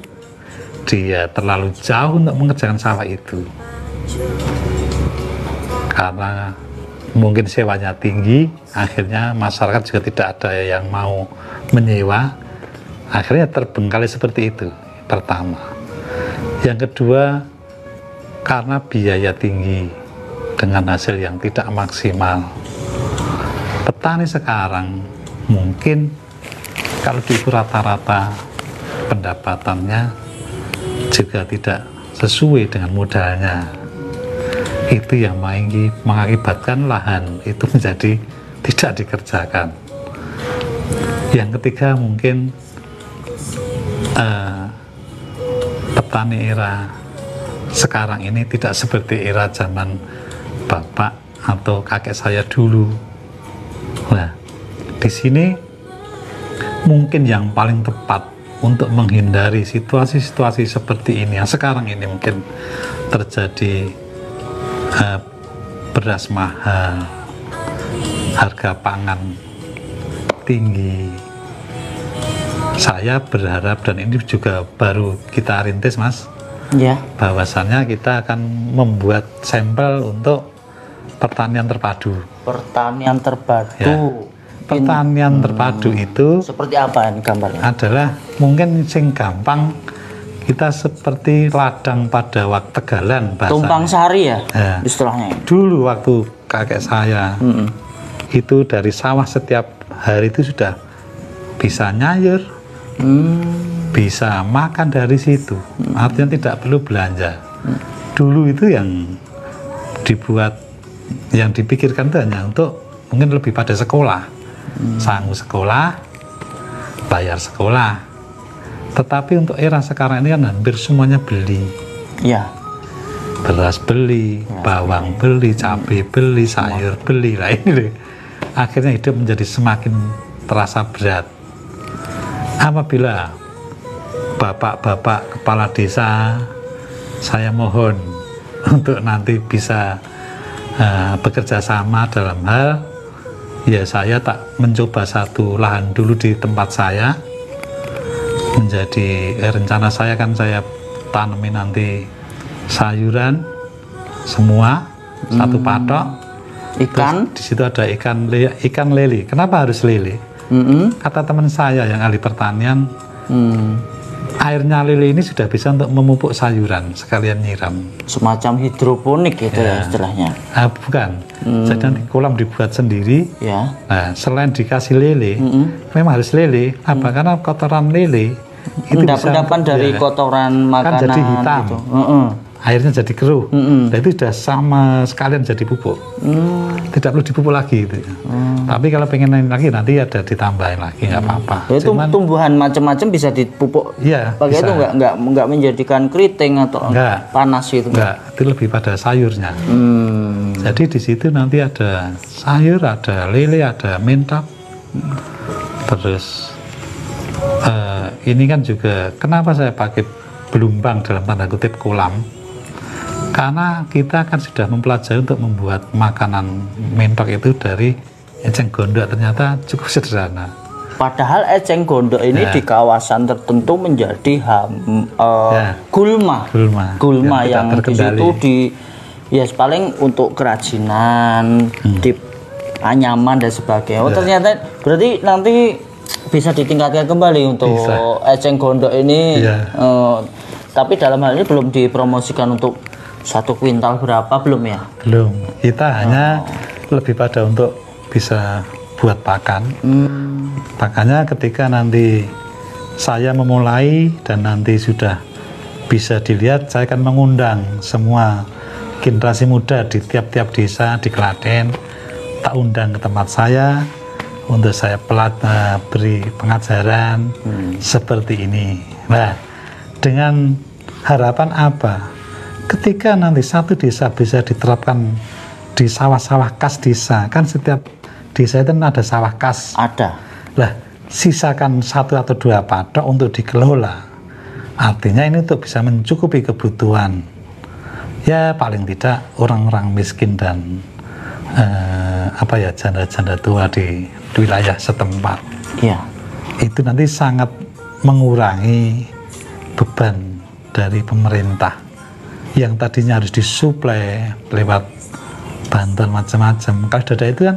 [SPEAKER 2] dia terlalu jauh untuk mengerjakan sawah itu. Karena mungkin sewanya tinggi, akhirnya masyarakat juga tidak ada yang mau menyewa. Akhirnya terbengkalai seperti itu. Pertama. Yang kedua, karena biaya tinggi dengan hasil yang tidak maksimal. Petani sekarang mungkin kalau diukur rata-rata pendapatannya juga tidak sesuai dengan modalnya. Itu yang mengakibatkan lahan itu menjadi tidak dikerjakan. Yang ketiga mungkin petani era sekarang ini tidak seperti era zaman bapak atau kakek saya dulu. Nah, di sini mungkin yang paling tepat untuk menghindari situasi-situasi seperti ini yang sekarang ini mungkin terjadi, beras mahal, harga pangan tinggi. Saya berharap, dan ini juga baru kita rintis Mas,
[SPEAKER 1] Ya.
[SPEAKER 2] bahwasannya kita akan membuat sampel untuk pertanian terpadu.
[SPEAKER 1] Pertanian terpadu.
[SPEAKER 2] Ya. Pertanian terpadu itu
[SPEAKER 1] Seperti apa ini gambarnya?
[SPEAKER 2] adalah mungkin sing gampang, kita seperti ladang pada waktu Tegalan bahasanya.
[SPEAKER 1] Tumpang sari ya,
[SPEAKER 2] Ya.
[SPEAKER 1] istilahnya.
[SPEAKER 2] Dulu waktu kakek saya itu dari sawah setiap hari itu sudah bisa nyayur, bisa makan dari situ. Artinya tidak perlu belanja. Dulu itu yang dibuat, yang dipikirkan itu hanya untuk mungkin lebih pada sekolah, sanggup sekolah, bayar sekolah. Tetapi untuk era sekarang ini kan hampir semuanya beli.
[SPEAKER 1] Ya.
[SPEAKER 2] Beras beli, bawang beli, cabai beli, sayur beli. Lah ini loh, akhirnya hidup menjadi semakin terasa berat. Apabila bapak-bapak kepala desa, saya mohon untuk nanti bisa bekerja sama dalam hal, ya saya tak mencoba satu lahan dulu di tempat saya, menjadi rencana saya kan saya tanami nanti sayuran semua, satu patok.
[SPEAKER 1] Ikan.
[SPEAKER 2] Terus di situ ada ikan lele. Kenapa harus lele? Kata teman saya yang ahli pertanian, airnya lele ini sudah bisa untuk memupuk sayuran sekalian nyiram.
[SPEAKER 1] Semacam hidroponik gitu ya istilahnya.
[SPEAKER 2] Bukan. Jadi nanti kolam dibuat sendiri.
[SPEAKER 1] Ya.
[SPEAKER 2] Nah, selain dikasih lele, memang harus lele. Apa? Karena kotoran lele itu
[SPEAKER 1] Endapan dari kotoran makanan
[SPEAKER 2] kan jadi hitam.
[SPEAKER 1] gitu.
[SPEAKER 2] Airnya jadi keruh. Nah, itu sudah sama sekalian jadi pupuk. Tidak perlu dipupuk lagi itu. Tapi kalau pengen lain lagi nanti ada ditambahin lagi, nggak apa-apa.
[SPEAKER 1] Itu tumbuhan macam-macam bisa dipupuk.
[SPEAKER 2] Iya,
[SPEAKER 1] Pakai
[SPEAKER 2] bisa.
[SPEAKER 1] itu nggak menjadikan keriting atau
[SPEAKER 2] Enggak.
[SPEAKER 1] panas itu.
[SPEAKER 2] Enggak, itu lebih pada sayurnya. Jadi di situ nanti ada sayur, ada lele, ada mentok. Terus ini kan juga kenapa saya pakai belumbang dalam tanda kutip kolam? Karena kita kan sudah mempelajari untuk membuat makanan mentok itu dari eceng gondok, ternyata cukup sederhana.
[SPEAKER 1] Padahal eceng gondok ini di kawasan tertentu menjadi gulma yang di situ ya paling untuk kerajinan, di anyaman dan sebagainya. Oh ternyata berarti nanti bisa ditingkatkan kembali untuk eceng gondok ini. Tapi dalam hal ini belum dipromosikan untuk 1 kuintal berapa, belum ya?
[SPEAKER 2] Belum. Kita hanya lebih pada untuk bisa buat pakan. Makanya ketika nanti saya memulai dan nanti sudah bisa dilihat, saya akan mengundang semua generasi muda di tiap-tiap desa di Klaten, tak undang ke tempat saya untuk saya beri pengajaran seperti ini. Nah, dengan harapan apa? Ketika nanti satu desa bisa diterapkan di sawah-sawah kas desa, kan setiap desa itu ada sawah kas.
[SPEAKER 1] Ada.
[SPEAKER 2] Lah, sisakan 1 atau 2 patok untuk dikelola. Artinya ini untuk bisa mencukupi kebutuhan. Ya paling tidak orang-orang miskin dan janda-janda tua di wilayah setempat.
[SPEAKER 1] Iya.
[SPEAKER 2] Itu nanti sangat mengurangi beban dari pemerintah yang tadinya harus disuplai lewat bantuan macam-macam. Kalau sudah ada itu kan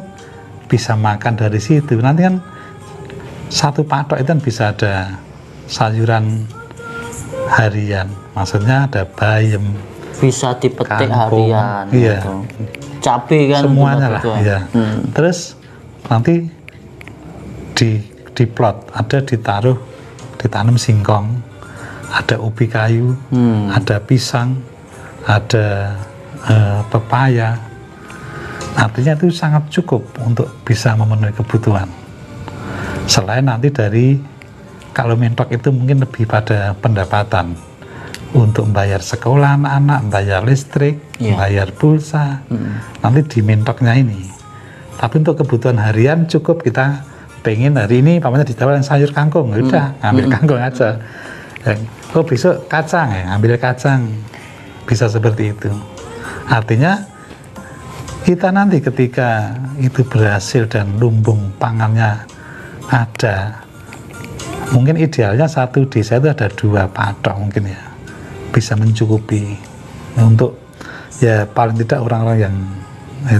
[SPEAKER 2] bisa makan dari situ. Nanti kan 1 patok itu kan bisa ada sayuran harian, maksudnya ada bayam,
[SPEAKER 1] bisa dipetik
[SPEAKER 2] kangkung,
[SPEAKER 1] harian
[SPEAKER 2] iya,
[SPEAKER 1] gitu. Cabai kan
[SPEAKER 2] semuanya lah,
[SPEAKER 1] gitu,
[SPEAKER 2] iya. Terus nanti di plot ada ditanam singkong, ada ubi kayu, ada pisang, ada pepaya. Artinya itu sangat cukup untuk bisa memenuhi kebutuhan. Selain nanti dari kalau mentok itu mungkin lebih pada pendapatan. untuk bayar sekolah anak-anak, bayar listrik, bayar pulsa, nanti dimintoknya ini. Tapi untuk kebutuhan harian cukup, kita pengen hari ini pamannya ditawarin sayur kangkung, udah ambil kangkung aja. Oh besok kacang ya, ambil kacang, bisa seperti itu. Artinya kita nanti ketika itu berhasil dan lumbung pangannya ada, mungkin idealnya satu desa itu ada 2 patok mungkin ya, bisa mencukupi untuk ya paling tidak orang-orang yang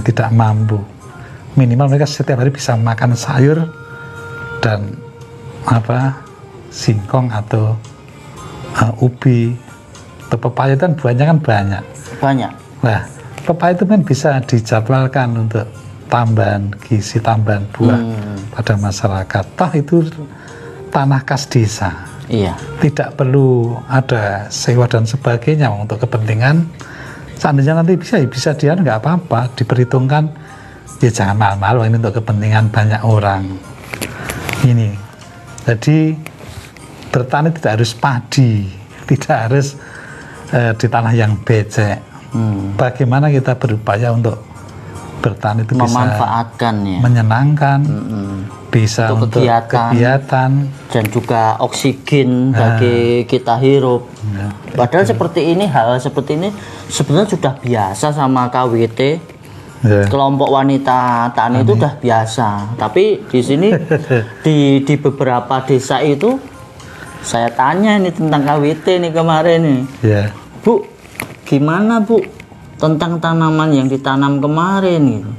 [SPEAKER 2] tidak mampu, minimal mereka setiap hari bisa makan sayur dan singkong atau ubi atau pepaya, kan buahnya kan banyak. Nah, pepaya itu kan bisa dijadwalkan untuk tambahan gizi, tambahan buah pada masyarakat. Toh itu tanah kas desa.
[SPEAKER 1] Iya.
[SPEAKER 2] Tidak perlu ada sewa dan sebagainya untuk kepentingan. Seandainya nanti bisa dia nggak apa-apa, diperhitungkan ya jangan mahal-mahal ini untuk kepentingan banyak orang. Ini. Jadi bertani tidak harus padi, tidak harus di tanah yang becek. Bagaimana kita berupaya untuk bertani itu
[SPEAKER 1] memanfaatkan
[SPEAKER 2] bisa menyenangkan, bisa untuk kegiatan
[SPEAKER 1] dan juga oksigen bagi kita hirup. Padahal seperti ini, hal seperti ini sebenarnya sudah biasa sama KWT. Kelompok wanita tani itu sudah biasa. Tapi di sini di beberapa desa itu saya tanya ini tentang KWT nih kemarin nih. Bu, gimana Bu tentang tanaman yang ditanam kemarin gitu?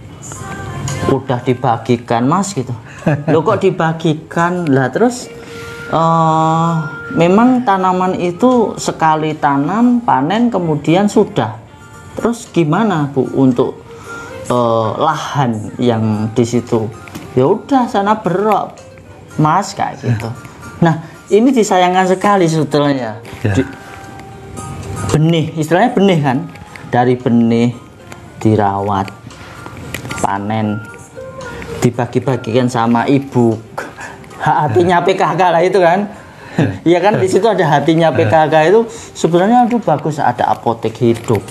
[SPEAKER 1] Udah dibagikan Mas gitu. Loh kok dibagikan? Lah terus memang tanaman itu sekali tanam panen kemudian sudah. Terus gimana Bu untuk lahan yang di situ? Ya udah sana berok Mas kayak gitu. Nah, ini disayangkan sekali sebetulnya. Benih, istilahnya benih kan, dari benih dirawat, panen, dibagi-bagikan sama ibu. Hatinya PKK lah itu kan. Iya kan, di situ ada hatinya PKK itu sebenarnya itu bagus, ada apotek hidup.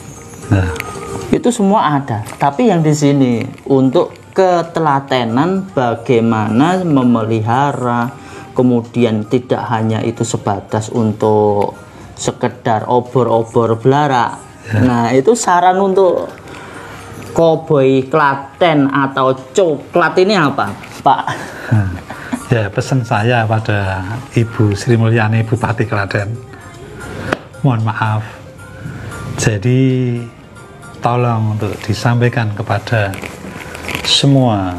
[SPEAKER 1] Itu semua ada. Tapi yang di sini untuk ketelatenan bagaimana memelihara, kemudian tidak hanya itu sebatas untuk sekedar obor-obor belara. Nah, itu saran untuk koboi Klaten atau coklat ini apa, Pak?
[SPEAKER 2] Ya, pesan saya pada Ibu Sri Mulyani Bupati Klaten, mohon maaf. Jadi tolong untuk disampaikan kepada semua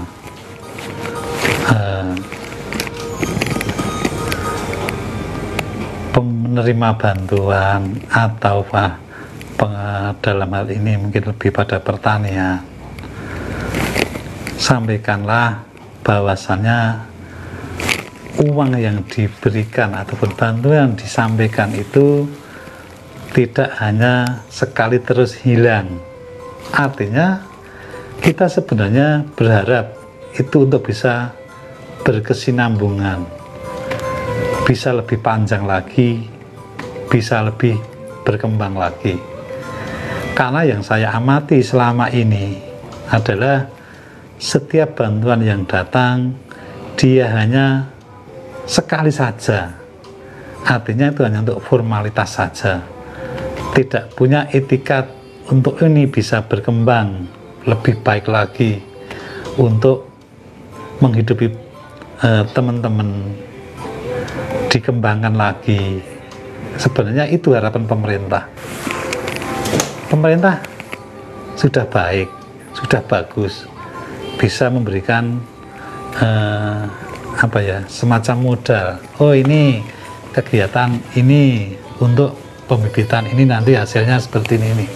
[SPEAKER 2] penerima bantuan atau dalam hal ini mungkin lebih pada pertanian, sampaikanlah bahwasannya uang yang diberikan ataupun bantuan disampaikan itu tidak hanya sekali terus hilang. Artinya kita sebenarnya berharap itu untuk bisa berkesinambungan, bisa lebih panjang lagi, bisa lebih berkembang lagi. Karena yang saya amati selama ini adalah setiap bantuan yang datang dia hanya sekali saja, artinya itu hanya untuk formalitas saja, tidak punya etikat untuk ini bisa berkembang lebih baik lagi untuk menghidupi teman-teman, dikembangkan lagi. Sebenarnya itu harapan pemerintah. Pemerintah sudah baik, sudah bagus, bisa memberikan semacam modal. Oh, ini kegiatan ini untuk pembibitan ini nanti hasilnya seperti ini.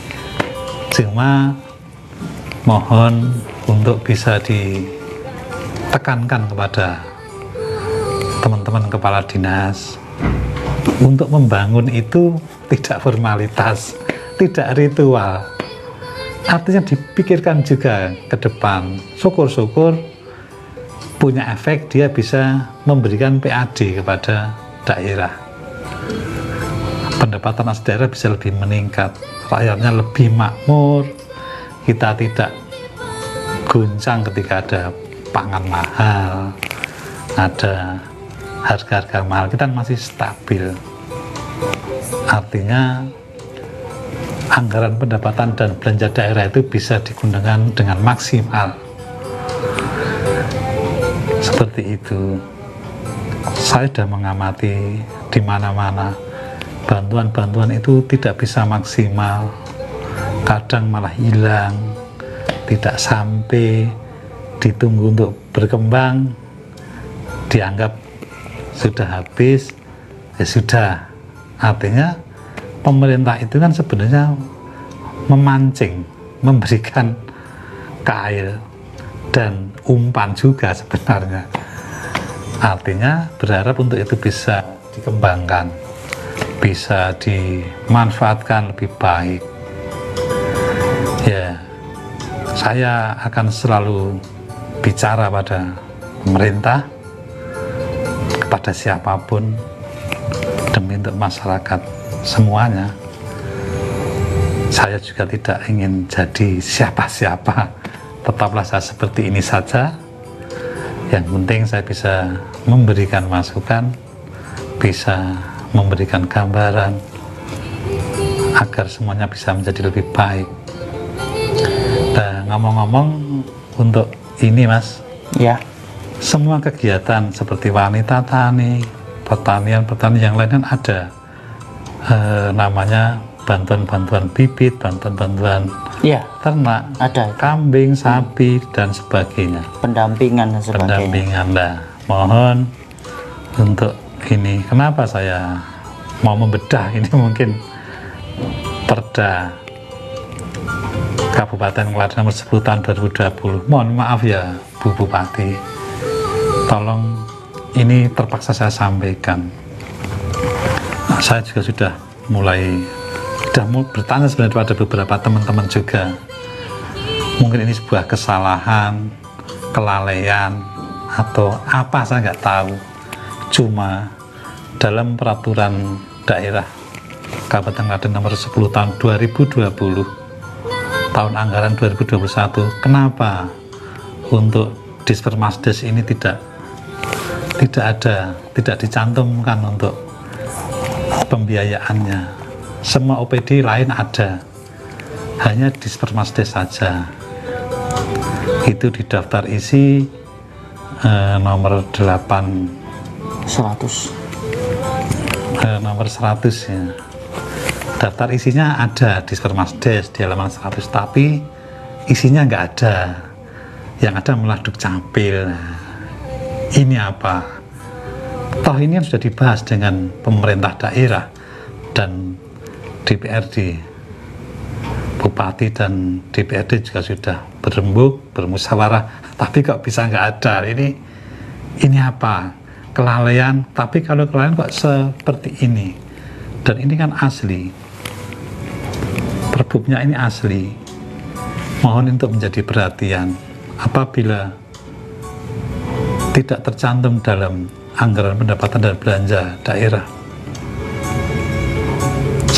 [SPEAKER 2] Cuma mohon untuk bisa ditekankan kepada teman-teman kepala dinas untuk membangun itu tidak formalitas, tidak ritual. Artinya dipikirkan juga ke depan. Syukur-syukur punya efek, dia bisa memberikan PAD kepada daerah. pendapatan asli daerah bisa lebih meningkat, rakyatnya lebih makmur, kita tidak guncang ketika ada pangan mahal, ada harga-harga mahal, kita masih stabil. Artinya anggaran pendapatan dan belanja daerah itu bisa digunakan dengan maksimal. Seperti itu. Saya sudah mengamati di mana-mana bantuan-bantuan itu tidak bisa maksimal, kadang malah hilang, tidak sampai, ditunggu untuk berkembang, dianggap sudah habis, ya sudah. Artinya pemerintah itu kan sebenarnya memancing, memberikan kail dan umpan juga sebenarnya. Artinya berharap untuk itu bisa dikembangkan, bisa dimanfaatkan lebih baik. Ya, saya akan selalu bicara pada pemerintah, kepada siapapun, demi untuk masyarakat semuanya. Saya juga tidak ingin jadi siapa-siapa, tetaplah saya seperti ini saja. Yang penting saya bisa memberikan masukan, bisa memberikan gambaran agar semuanya bisa menjadi lebih baik. Nah, ngomong-ngomong untuk ini Mas,
[SPEAKER 1] ya,
[SPEAKER 2] semua kegiatan seperti wanita tani, pertanian yang lain kan ada namanya bantuan-bantuan bibit, bantuan-bantuan
[SPEAKER 1] ya,
[SPEAKER 2] ternak,
[SPEAKER 1] ada
[SPEAKER 2] kambing, sapi dan sebagainya.
[SPEAKER 1] pendampingan dan sebagainya.
[SPEAKER 2] Pendampingan. Nah, mohon untuk ini, kenapa saya mau membedah ini mungkin Perda Kabupaten Klaten nomor 10 tahun 2020. Mohon maaf ya Bu Bupati, tolong ini terpaksa saya sampaikan. Nah, saya juga sudah bertanya sebenarnya pada beberapa teman-teman juga. Mungkin ini sebuah kesalahan, kelalaian, atau apa saya nggak tahu. Cuma dalam peraturan daerah Kabupaten Klaten nomor 10 tahun 2020, tahun anggaran 2021, kenapa untuk Dispermasdes ini tidak dicantumkan untuk pembiayaannya? Semua OPD lain ada, hanya Dispermasdes saja. Itu di daftar isi nomor 100 ya. Daftar isinya ada Dispermasdes di halaman 100, tapi isinya nggak ada. Yang ada malah Dukcapil. Ini apa? Toh ini sudah dibahas dengan pemerintah daerah dan DPRD, Bupati dan DPRD juga sudah berembuk, bermusyawarah, tapi kok bisa nggak ada? Ini apa? Kelalaian. Tapi kalau kelalaian kok seperti ini? Dan ini kan asli, perbuknya ini asli. Mohon untuk menjadi perhatian, apabila tidak tercantum dalam anggaran pendapatan dan belanja daerah,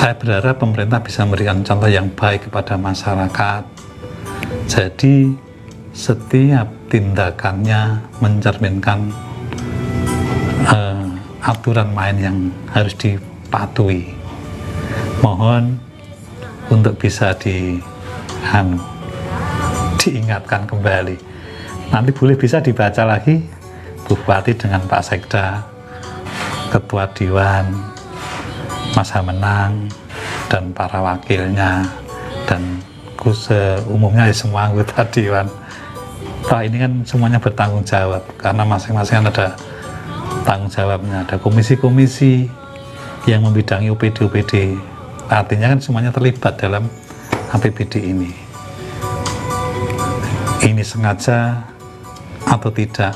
[SPEAKER 2] saya berharap pemerintah bisa memberikan contoh yang baik kepada masyarakat. Jadi setiap tindakannya mencerminkan aturan main yang harus dipatuhi. Mohon untuk bisa diingatkan kembali. Nanti boleh bisa dibaca lagi Bupati dengan Pak Sekda, Ketua Diwan, Mas Hamenang, dan para wakilnya, dan umumnya semua anggota Dewan. Toh ini kan semuanya bertanggung jawab, karena masing-masing ada tanggung jawabnya. Ada komisi-komisi yang membidangi UPD-UPD. Artinya kan semuanya terlibat dalam APBD ini. Ini sengaja atau tidak,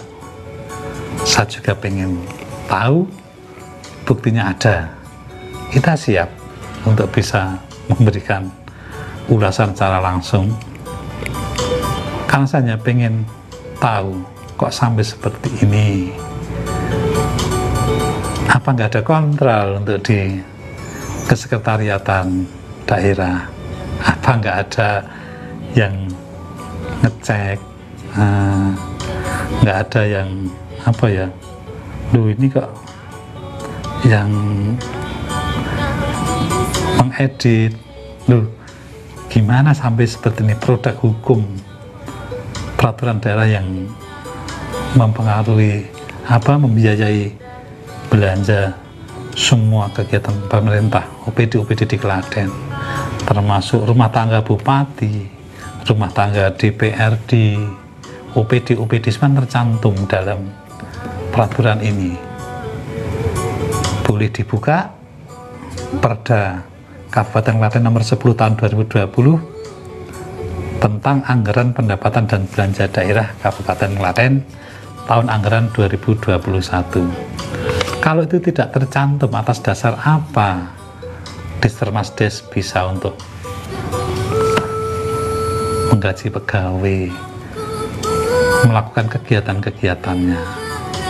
[SPEAKER 2] saya juga pengen tahu. Buktinya ada. Kita siap untuk bisa memberikan ulasan secara langsung, karena saya hanya pengen tahu kok sampai seperti ini. Apa nggak ada kontrol untuk kesekretariatan daerah, apa nggak ada yang ngecek, nggak ada yang apa ya, loh ini kok yang mengedit, loh gimana sampai seperti ini, produk hukum peraturan daerah yang mempengaruhi membiayai belanja semua kegiatan pemerintah, OPD di Klaten, termasuk rumah tangga bupati, rumah tangga DPRD, OPD semua tercantum dalam peraturan ini. Boleh dibuka Perda Kabupaten Klaten nomor 10 tahun 2020 tentang anggaran pendapatan dan belanja daerah Kabupaten Klaten tahun anggaran 2021. Kalau itu tidak tercantum, atas dasar apa Distermasdes bisa untuk menggaji pegawai, melakukan kegiatan-kegiatannya?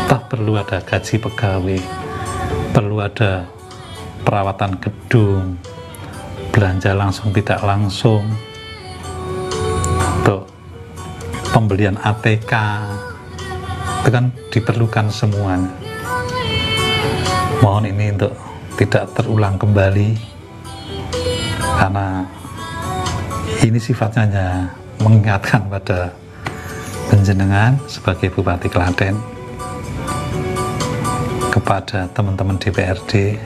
[SPEAKER 2] Toh perlu ada gaji pegawai, perlu ada perawatan gedung, belanja langsung tidak langsung, untuk pembelian ATK, itu kan diperlukan semuanya. Mohon ini untuk tidak terulang kembali, karena ini sifatnya hanya mengingatkan pada panjenengan sebagai Bupati Klaten, kepada teman-teman DPRD,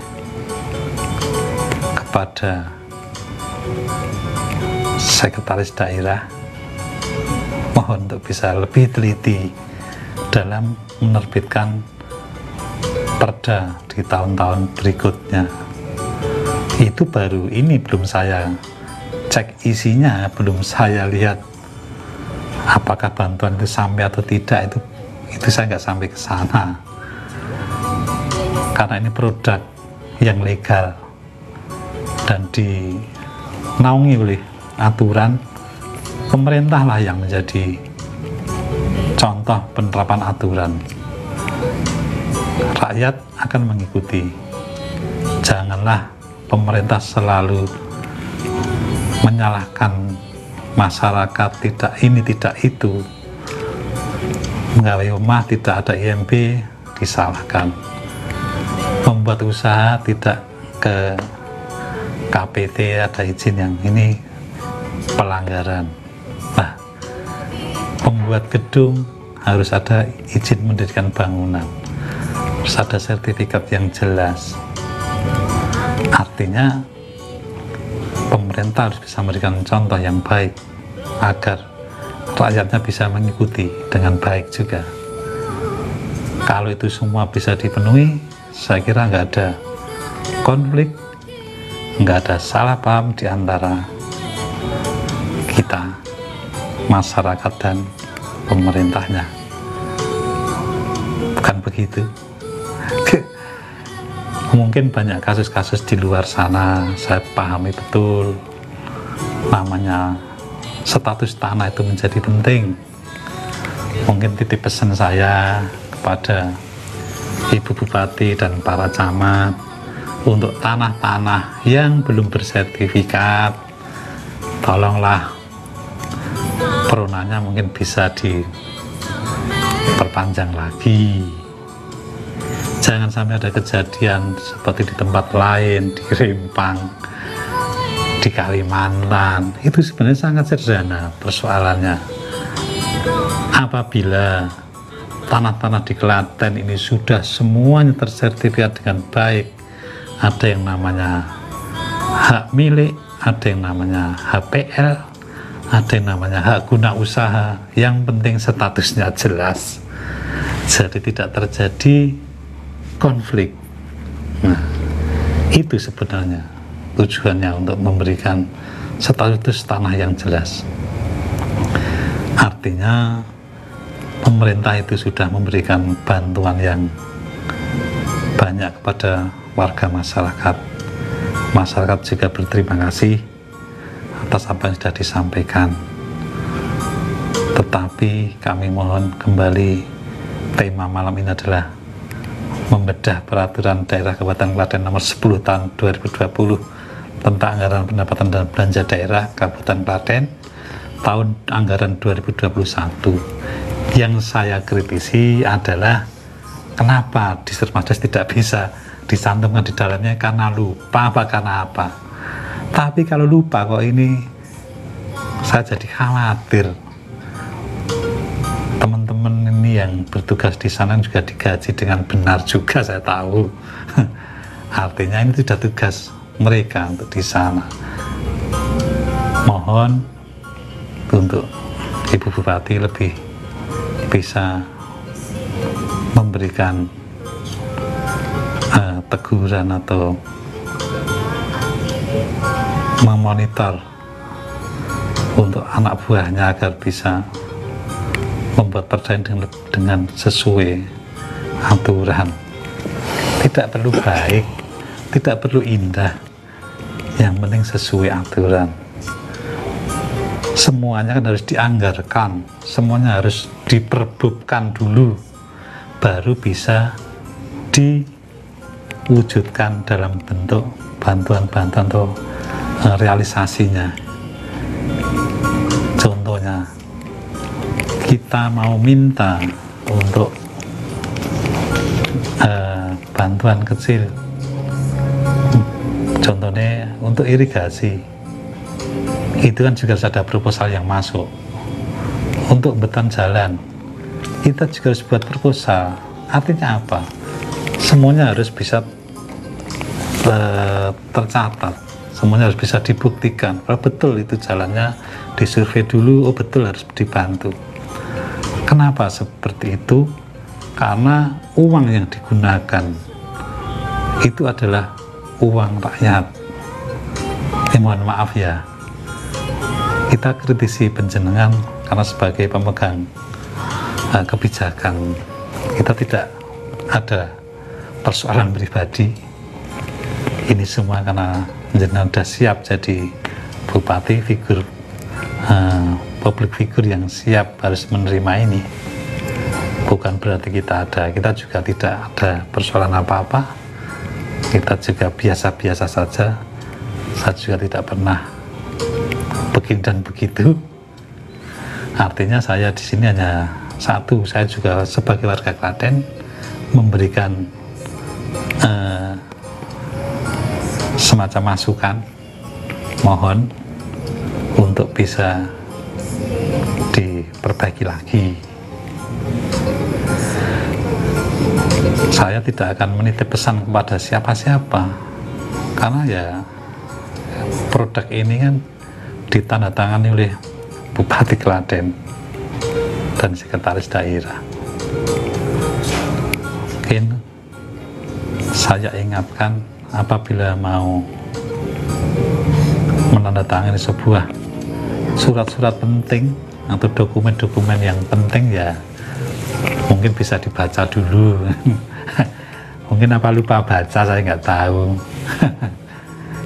[SPEAKER 2] kepada sekretaris daerah, mohon untuk bisa lebih teliti dalam menerbitkan perda di tahun-tahun berikutnya. Itu baru ini, belum saya cek isinya, belum saya lihat apakah bantuan itu sampai atau tidak, itu saya nggak sampai ke sana, karena ini produk yang legal dan dinaungi oleh aturan pemerintah lah yang menjadi contoh penerapan aturan. Rakyat akan mengikuti. Janganlah pemerintah selalu menyalahkan masyarakat, tidak ini tidak itu, menggawe rumah tidak ada IMB disalahkan, membuat usaha tidak ke KPT ada izin yang ini pelanggaran. Nah, pembuat gedung harus ada izin mendirikan bangunan, harus ada sertifikat yang jelas. Artinya pemerintah harus bisa memberikan contoh yang baik agar rakyatnya bisa mengikuti dengan baik juga. Kalau itu semua bisa dipenuhi, saya kira nggak ada konflik, nggak ada salah paham di antara kita, masyarakat dan pemerintahnya. Bukan begitu? Mungkin banyak kasus-kasus di luar sana, saya pahami betul, namanya status tanah itu menjadi penting. Mungkin titip pesan saya kepada Ibu Bupati dan para camat, untuk tanah-tanah yang belum bersertifikat, tolonglah peronanya mungkin bisa diperpanjang lagi. Jangan sampai ada kejadian seperti di tempat lain, di Rempang, di Kalimantan. Itu sebenarnya sangat sederhana persoalannya. Apabila tanah-tanah di Klaten ini sudah semuanya tersertifikat dengan baik, ada yang namanya hak milik, ada yang namanya HPL, ada yang namanya hak guna usaha, yang penting statusnya jelas, jadi tidak terjadi konflik. Nah, itu sebenarnya tujuannya, untuk memberikan status tanah yang jelas. Artinya pemerintah itu sudah memberikan bantuan yang banyak kepada warga masyarakat. Masyarakat juga berterima kasih atas apa yang sudah disampaikan. Tetapi kami mohon kembali, tema malam ini adalah membedah peraturan daerah Kabupaten Klaten nomor 10 tahun 2020 tentang anggaran pendapatan dan belanja daerah Kabupaten Klaten tahun anggaran 2021. Yang saya kritisi adalah kenapa di Sermasdas tidak bisa dicantumkan di dalamnya, karena lupa apa karena apa. Tapi kalau lupa kok ini, saya jadi khawatir teman-teman ini yang bertugas di sana juga digaji dengan benar juga, saya tahu. Artinya ini tidak tugas mereka untuk di sana. Mohon untuk Ibu Bupati lebih bisa memberikan teguran atau memonitor untuk anak buahnya agar bisa membuat perjalanan dengan sesuai aturan. Tidak perlu baik, tidak perlu indah, yang penting sesuai aturan. Semuanya kan harus dianggarkan, semuanya harus diperbubkan dulu, baru bisa diwujudkan dalam bentuk bantuan-bantuan atau realisasinya. Contohnya, kita mau minta untuk bantuan kecil, contohnya untuk irigasi, itu kan juga harus ada proposal yang masuk. Untuk beton jalan, kita juga harus buat proposal. Artinya apa? Semuanya harus bisa tercatat, semuanya harus bisa dibuktikan kalau betul itu jalannya disurvei dulu, oh betul harus dibantu. Kenapa seperti itu? Karena uang yang digunakan itu adalah uang rakyat. Mohon maaf ya, kita kritisi penjenengan karena sebagai pemegang kebijakan, kita tidak ada persoalan pribadi. Ini semua karena penjenengan sudah siap jadi bupati, figur public figure yang siap harus menerima ini. Bukan berarti kita juga tidak ada persoalan apa-apa, kita juga biasa-biasa saja. Saya juga tidak pernah begini dan begitu. Artinya saya di sini hanya satu, saya juga sebagai warga Klaten memberikan semacam masukan, mohon untuk bisa diperbaiki lagi. Saya tidak akan menitip pesan kepada siapa-siapa, karena ya produk ini kan ditandatangani oleh Bupati Klaten dan Sekretaris Daerah. Mungkin saya ingatkan, apabila mau menandatangani sebuah surat-surat penting atau dokumen-dokumen yang penting, ya mungkin bisa dibaca dulu. Mungkin apa lupa baca, saya nggak tahu.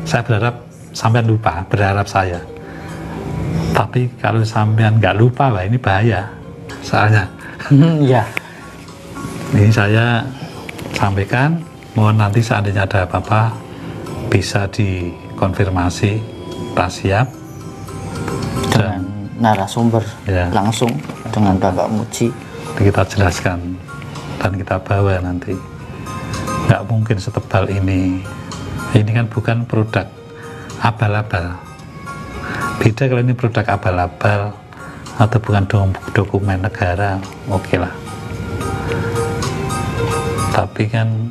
[SPEAKER 2] Saya berharap sampean lupa, berharap saya. Tapi kalau sampean nggak lupa, wah ini bahaya. Soalnya
[SPEAKER 1] ya.
[SPEAKER 2] Ini saya sampaikan, mohon nanti seandainya ada apa-apa bisa dikonfirmasi, tak siap
[SPEAKER 1] Dengan narasumber
[SPEAKER 2] ya,
[SPEAKER 1] langsung dengan Bapak Muji.
[SPEAKER 2] kita jelaskan dan kita bawa nanti. Nggak mungkin setebal ini. Ini kan bukan produk abal-abal. Beda kalau ini produk abal-abal atau bukan dokumen negara, oke lah. Tapi kan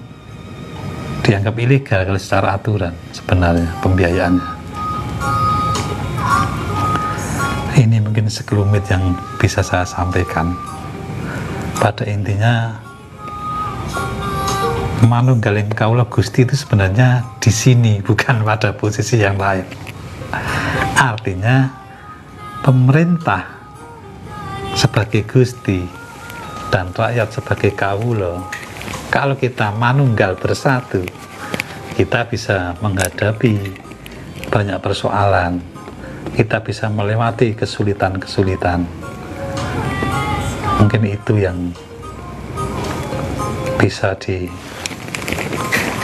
[SPEAKER 2] dianggap ilegal kalau secara aturan sebenarnya pembiayaannya. Ini mungkin sekelumit yang bisa saya sampaikan. Pada intinya, manunggaling kaula Gusti itu sebenarnya di sini, bukan pada posisi yang lain. Artinya pemerintah sebagai Gusti dan rakyat sebagai kawula, kalau kita manunggal bersatu, kita bisa menghadapi banyak persoalan, kita bisa melewati kesulitan-kesulitan. Mungkin itu yang bisa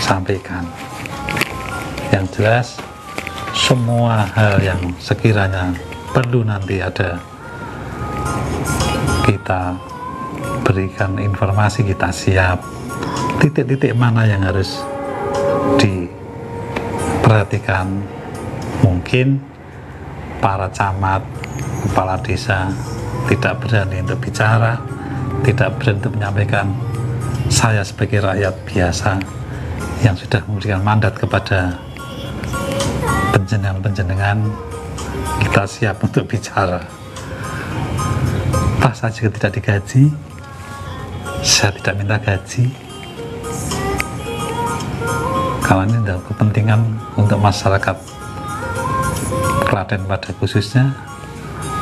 [SPEAKER 2] sampaikan. Yang jelas semua hal yang sekiranya perlu nanti ada kita berikan informasi, kita siap. Titik-titik mana yang harus diperhatikan, mungkin para camat, kepala desa tidak berani untuk bicara, tidak berani untuk menyampaikan. Saya sebagai rakyat biasa yang sudah memberikan mandat kepada penjenengan-penjenengan, kita siap untuk bicara. Toh saya juga tidak digaji, saya tidak minta gaji, karena ini adalah kepentingan untuk masyarakat Klaten pada khususnya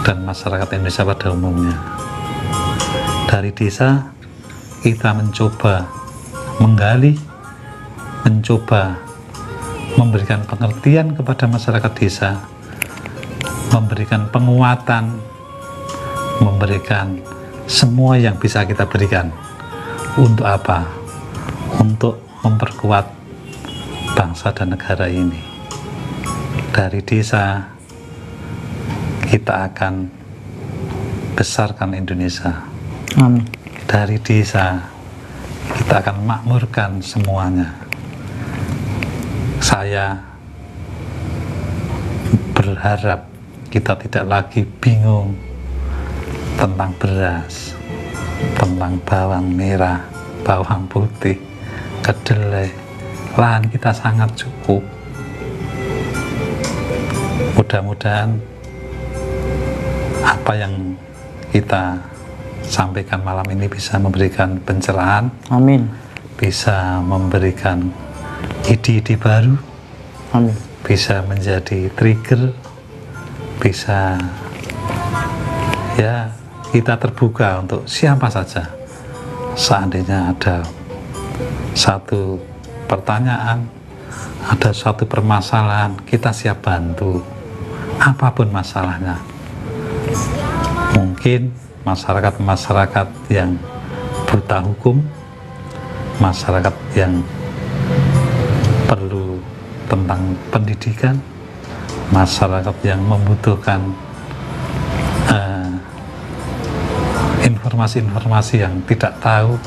[SPEAKER 2] dan masyarakat Indonesia pada umumnya. Dari desa kita mencoba menggali, mencoba memberikan pengertian kepada masyarakat desa, memberikan penguatan, memberikan semua yang bisa kita berikan. Untuk apa? Untuk memperkuat bangsa dan negara ini. Dari desa kita akan besarkan Indonesia.
[SPEAKER 1] Amin.
[SPEAKER 2] Dari desa kita akan makmurkan semuanya. Saya berharap kita tidak lagi bingung tentang beras, tentang bawang merah, bawang putih, kedelai. Lahan kita sangat cukup. Mudah-mudahan apa yang kita sampaikan malam ini bisa memberikan pencerahan.
[SPEAKER 1] Amin.
[SPEAKER 2] Bisa memberikan ide-ide baru.
[SPEAKER 1] Amin.
[SPEAKER 2] Bisa menjadi trigger. Bisa, ya, kita terbuka untuk siapa saja. Seandainya ada satu pertanyaan, ada suatu permasalahan, kita siap bantu apapun masalahnya. Mungkin masyarakat-masyarakat yang buta hukum, masyarakat yang perlu tentang pendidikan, masyarakat yang membutuhkan informasi-informasi yang tidak tahu,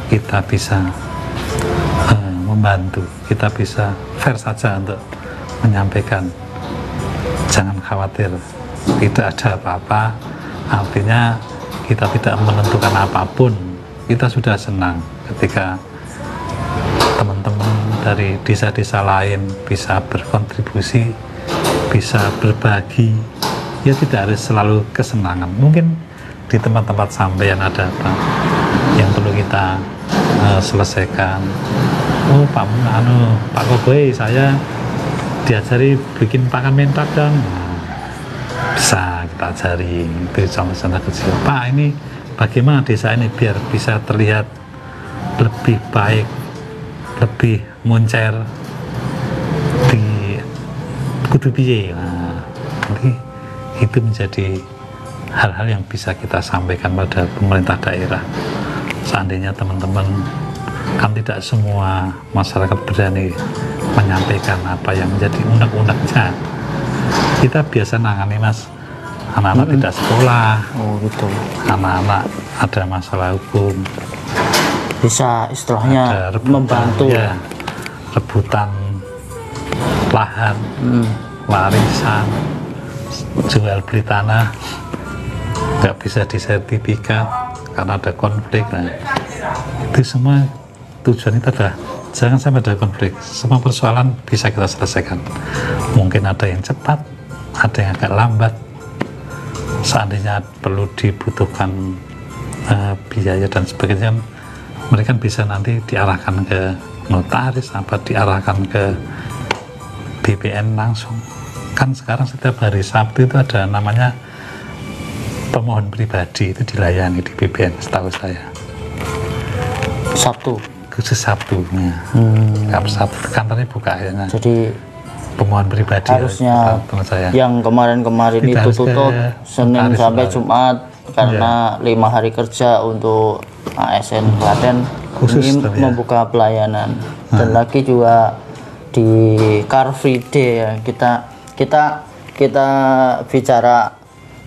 [SPEAKER 2] kita bisa membantu, kita bisa fair saja untuk menyampaikan. Jangan khawatir, tidak ada apa-apa, artinya kita tidak menentukan apapun. Kita sudah senang ketika teman-teman dari desa-desa lain bisa berkontribusi, bisa berbagi. Ya tidak harus selalu kesenangan, mungkin di tempat-tempat sampean ada apa yang perlu kita selesaikan. Oh Pak Koboy, saya diajari bikin pakan mentak dong. Nah, bisa kita ajari, itu contoh-contoh kecil. Pak, ini bagaimana desa ini biar bisa terlihat lebih baik, lebih moncer di kudu piye. Nah, nanti itu menjadi hal-hal yang bisa kita sampaikan pada pemerintah daerah. Seandainya teman-teman, kan tidak semua masyarakat berani menyampaikan apa yang menjadi unek-uneknya. Kita biasa nangani, Mas, anak-anak tidak sekolah,
[SPEAKER 1] gitu.
[SPEAKER 2] Anak-anak ada masalah hukum,
[SPEAKER 1] Bisa istilahnya
[SPEAKER 2] ada rebutan,
[SPEAKER 1] membantu.
[SPEAKER 2] ya, rebutan lahan, warisan, jual beli tanah, nggak bisa disertifikat karena ada konflik. Nah, itu semua tujuan kita adalah jangan sampai ada konflik. Semua persoalan bisa kita selesaikan. Mungkin ada yang cepat, ada yang agak lambat. Seandainya perlu dibutuhkan biaya dan sebagainya, mereka bisa nanti diarahkan ke notaris, apa diarahkan ke BPN langsung. Kan sekarang setiap hari Sabtu itu ada namanya pemohon pribadi, itu dilayani di BPN setahu saya.
[SPEAKER 1] Sabtu.
[SPEAKER 2] Khusus Sabtu. Nah, Sabtu kantornya buka ya.
[SPEAKER 1] Jadi
[SPEAKER 2] pemohon pribadi
[SPEAKER 1] harusnya
[SPEAKER 2] ya, saya.
[SPEAKER 1] Yang kemarin itu tutup Senin sampai Jumat karena 5 hari kerja untuk ASN Klaten
[SPEAKER 2] khusus
[SPEAKER 1] ini membuka pelayanan. dan lagi juga di Car Free Day ya, kita bicara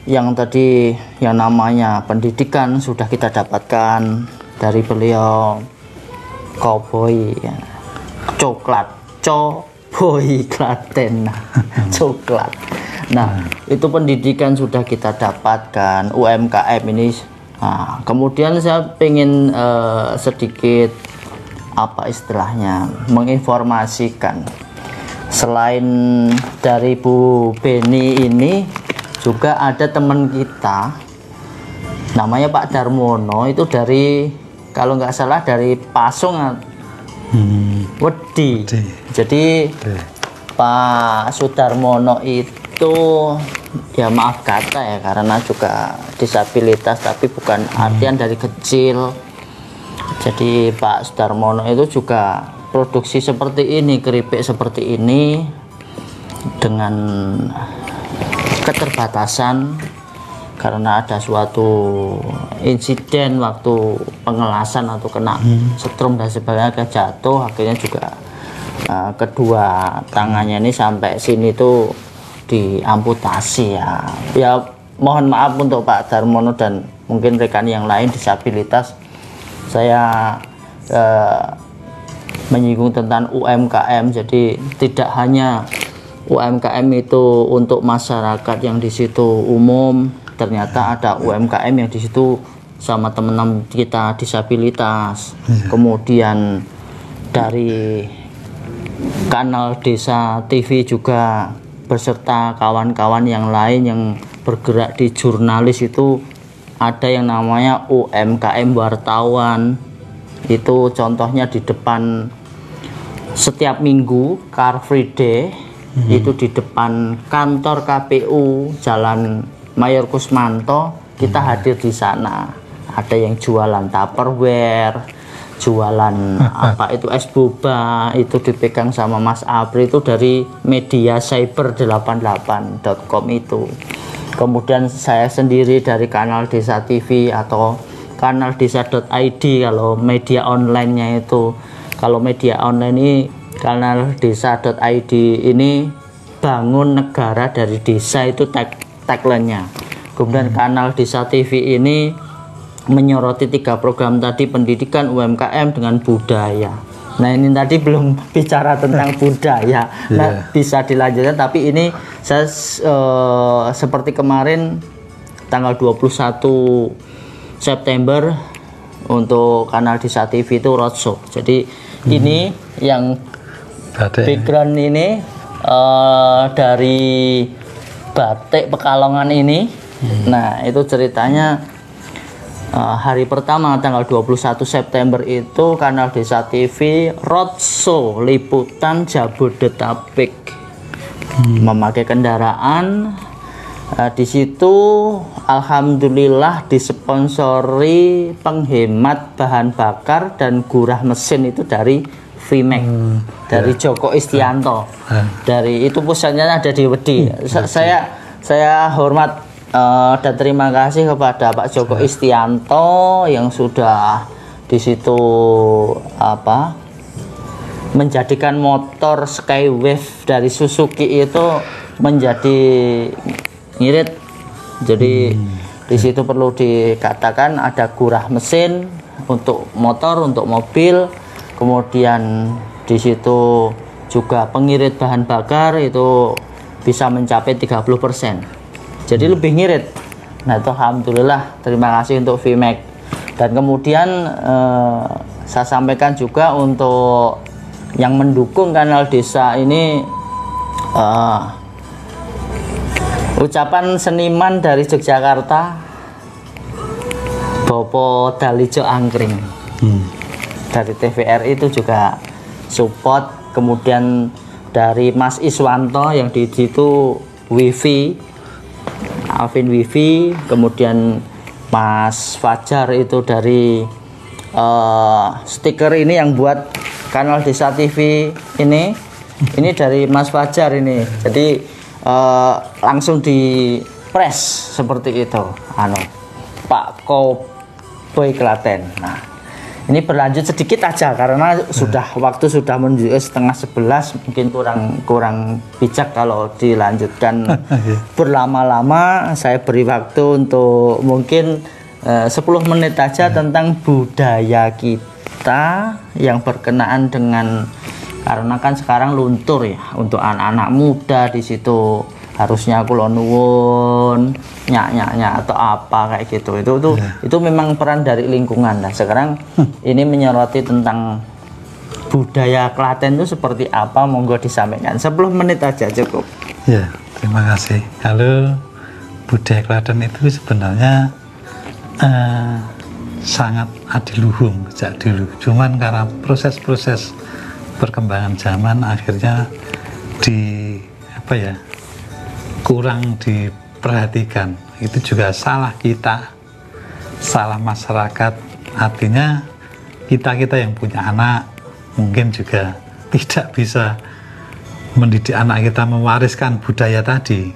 [SPEAKER 1] yang tadi yang namanya pendidikan sudah kita dapatkan dari beliau Cowboy ya. Cowboy Klaten coklat. Nah, itu pendidikan sudah kita dapatkan, UMKM ini. Nah, kemudian saya ingin sedikit apa istilahnya menginformasikan, selain dari Bu Beni ini juga ada teman kita namanya Pak Darmono, itu dari kalau nggak salah dari Pasung Wedi. Jadi Pak Sudarmono itu ya maaf kata ya, karena juga disabilitas tapi bukan artian dari kecil. Jadi Pak Sudarmono itu juga produksi seperti ini, keripik seperti ini dengan keterbatasan karena ada suatu insiden waktu pengelasan atau kena setrum dan sebagainya, jatuh, akhirnya juga kedua tangannya ini sampai sini tuh diamputasi ya. Ya mohon maaf untuk Pak Darmono dan mungkin rekan yang lain disabilitas. Saya menyinggung tentang UMKM, jadi tidak hanya UMKM itu untuk masyarakat yang di situ umum, ternyata ada UMKM yang di situ sama teman-teman kita disabilitas. Kemudian dari Kanal Desa TV juga beserta kawan-kawan yang lain yang bergerak di jurnalis itu ada yang namanya UMKM wartawan. Itu contohnya di depan setiap minggu Car Free Day itu di depan kantor KPU Jalan Mayor Kusmanto, kita hadir di sana. Ada yang jualan Tupperware, jualan apa itu es boba, itu dipegang sama Mas Apri, itu dari media cyber88.com itu. Kemudian saya sendiri dari Kanal Desa TV atau Kanal Desa.id kalau media online-nya itu. Kalau media online ini Kanal Desa.id ini bangun negara dari desa, itu tagline-nya. Kemudian Kanal Desa TV ini menyoroti 3 program tadi, pendidikan, UMKM dengan budaya. Nah ini tadi belum bicara tentang budaya. Nah bisa dilanjutkan, tapi ini saya seperti kemarin tanggal 21 September untuk Kanal Desa TV itu roadshow. Jadi ini yang background ini dari batik Pekalongan ini. Nah itu ceritanya hari pertama tanggal 21 September itu Kanal Desa TV roadshow liputan Jabodetabek, memakai kendaraan. Di situ alhamdulillah disponsori penghemat bahan bakar dan gurah mesin itu dari VMAX, dari Joko Istianto. Dari itu pusatnya ada di Wedi. Saya hormat dan terima kasih kepada Pak Joko Istianto yang sudah di situ apa menjadikan motor Skywave dari Suzuki itu menjadi ngirit. Jadi di situ perlu dikatakan ada gurah mesin untuk motor, untuk mobil. Kemudian di situ juga pengirit bahan bakar itu bisa mencapai 30%. Jadi lebih ngirit. Nah itu alhamdulillah, terima kasih untuk VMAX. Dan kemudian saya sampaikan juga untuk yang mendukung Kanal Desa ini, ucapan seniman dari Yogyakarta, Bopo Dalijo Angkring dari TVRI itu juga support. Kemudian dari Mas Iswanto yang di situ Wifi, Alvin Wifi. Kemudian Mas Fajar itu dari stiker ini yang buat Kanal Desa TV ini dari Mas Fajar ini. Jadi langsung di press seperti itu, Pak Cowboy Klaten. Nah Ini berlanjut sedikit aja karena waktu sudah menuju 10:30, mungkin kurang bijak kalau dilanjutkan berlama-lama. Saya beri waktu untuk mungkin 10 menit aja tentang budaya kita yang berkenaan dengan, karena kan sekarang luntur ya untuk anak-anak muda di situ, harusnya kula nuwun nyak atau apa kayak gitu. Itu memang peran dari lingkungan. Nah sekarang ini menyoroti tentang budaya Klaten itu seperti apa, monggo disampaikan 10 menit aja cukup.
[SPEAKER 2] Ya, terima kasih. Kalau budaya Klaten itu sebenarnya sangat adiluhung sejak dulu, cuman karena proses-proses perkembangan zaman akhirnya kurang diperhatikan. Itu juga salah kita, salah masyarakat. Artinya kita yang punya anak mungkin juga tidak bisa mendidik anak kita mewariskan budaya tadi.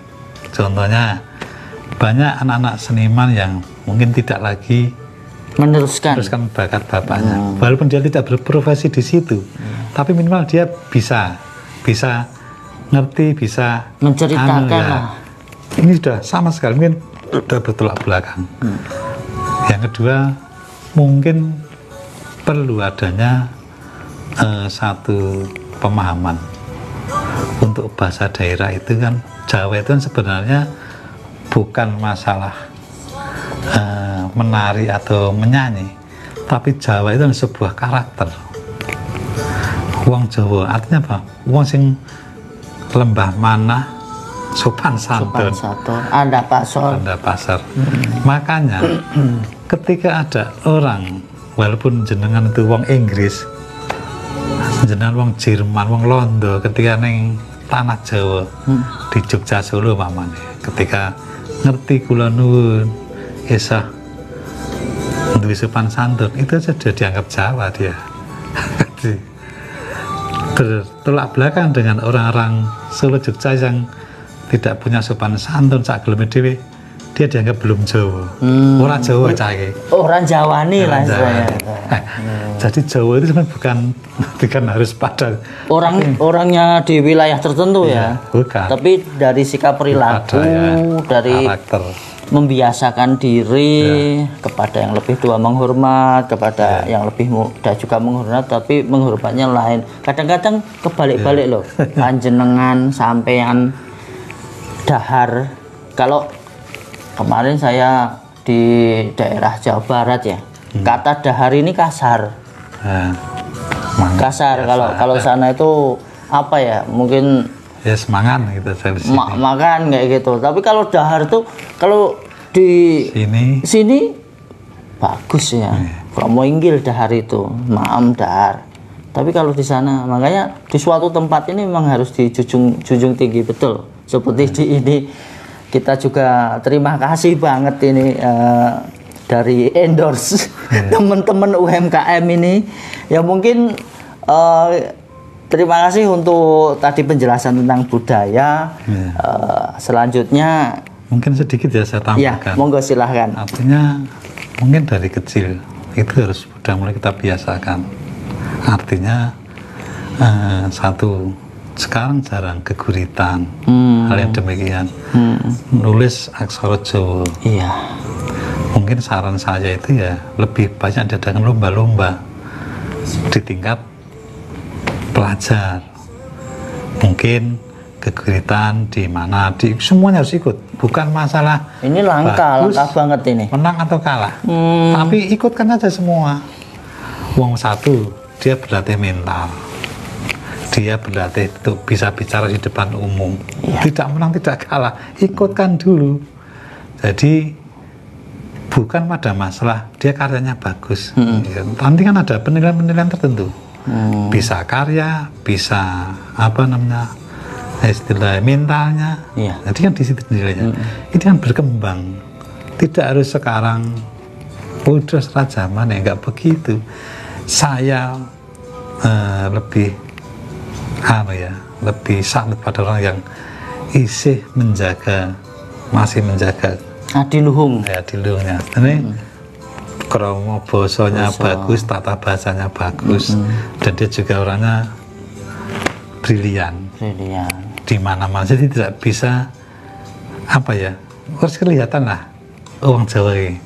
[SPEAKER 2] Contohnya banyak anak-anak seniman yang mungkin tidak lagi meneruskan bakat bapaknya, walaupun dia tidak berprofesi di situ, tapi minimal dia bisa ngerti, bisa
[SPEAKER 1] menceritakan.
[SPEAKER 2] Ini sudah sama sekali mungkin sudah bertolak belakang. Yang kedua, mungkin perlu adanya satu pemahaman untuk bahasa daerah itu kan. Jawa itu kan sebenarnya bukan masalah menari atau menyanyi, tapi Jawa itu sebuah karakter. Wong Jawa artinya apa? Wong sing lembah manah, sopan santun,
[SPEAKER 1] ada pasar.
[SPEAKER 2] Makanya ketika ada orang, walaupun jenengan itu wong Inggris, jenengan wong Jerman, wong Londo, ketika neng tanah Jawa di Jogja Solo mamane, ketika ngerti kula nuwun esah duwe sopan santun, itu sudah dianggap Jawa dia. Bertolak belakang dengan orang-orang Solo Jogja yang tidak punya sopan santun sak geleme dhewe, dia dianggap belum Jawa. Orang Jawa cake.
[SPEAKER 1] Orang Jawa nih lah saya.
[SPEAKER 2] Jadi Jawa itu sebenarnya bukan harus pada
[SPEAKER 1] orangnya di wilayah tertentu ya.
[SPEAKER 2] Bukan.
[SPEAKER 1] Tapi dari sikap perilaku, dari karakter, membiasakan diri kepada yang lebih tua menghormat, kepada yang lebih muda juga menghormat, tapi menghormatnya lain. Kadang-kadang kebalik-balik loh. Panjenengan sampean dahar. Kalau kemarin saya di daerah Jawa Barat ya, kata dahar ini kasar. Kasar. Kalau sana itu apa ya? Mungkin
[SPEAKER 2] ya semangat gitu,
[SPEAKER 1] makan kayak gitu. Tapi kalau dahar tuh kalau di sini bagus ya. Kalau mau inggil dahar itu, maam dahar. Tapi kalau di sana, makanya di suatu tempat ini memang harus dijunjung tinggi betul. Seperti di ini, kita juga terima kasih banget ini dari endorse teman-teman UMKM ini. Ya mungkin terima kasih untuk tadi penjelasan tentang budaya. Selanjutnya
[SPEAKER 2] mungkin sedikit ya saya tambahkan.
[SPEAKER 1] Ya, monggo silahkan.
[SPEAKER 2] Artinya mungkin dari kecil itu harus sudah mulai kita biasakan. Artinya satu, sekarang jarang geguritan, hal yang demikian. Nulis aksara Jawa.
[SPEAKER 1] Iya.
[SPEAKER 2] Mungkin saran saya itu ya lebih banyak diadakan lomba-lomba di tingkat pelajar. Mungkin geguritan di mana, semuanya harus ikut. Bukan masalah
[SPEAKER 1] ini langka banget ini
[SPEAKER 2] menang atau kalah, tapi ikutkan aja semua. Wong satu, dia berlatih mental, dia berlatih untuk bisa bicara di depan umum. Tidak menang tidak kalah, ikutkan dulu. Jadi bukan pada masalah dia karyanya bagus. Nanti kan ada penilaian-penilaian tertentu. Bisa karya, bisa istilah mentalnya. Jadi kan di situ nilainya. Itu kan berkembang. Tidak harus sekarang udah setelah zaman ya, nggak begitu. Saya lebih salut pada orang yang masih menjaga adiluhungnya. Ini kromo bosonya bagus, tata bahasanya bagus, dan dia juga orangnya brilian di mana-mana, jadi tidak bisa apa ya, harus kelihatan lah orang Jawa ini.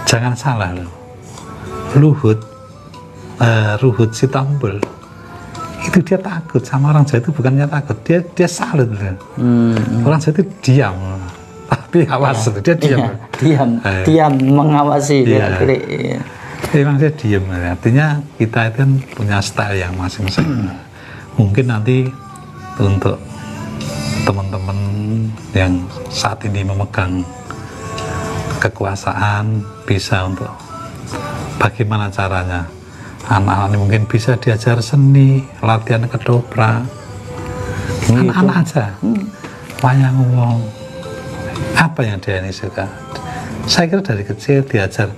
[SPEAKER 2] Jangan salah loh, Ruhut Sitompul itu dia takut sama orang Jawa, itu bukannya takut, dia salut loh. Orang Jawa itu diam, tapi awas dia diam.
[SPEAKER 1] Diam mengawasi.
[SPEAKER 2] Memang dia diam, artinya kita itu kan punya style yang masing-masing. Mungkin nanti untuk teman-teman yang saat ini memegang kekuasaan bisa untuk bagaimana caranya anak-anak ini mungkin bisa diajar seni, latihan kedoprak, anak-anak aja, wayang wong, apa yang dia ini suka. Saya kira dari kecil diajar.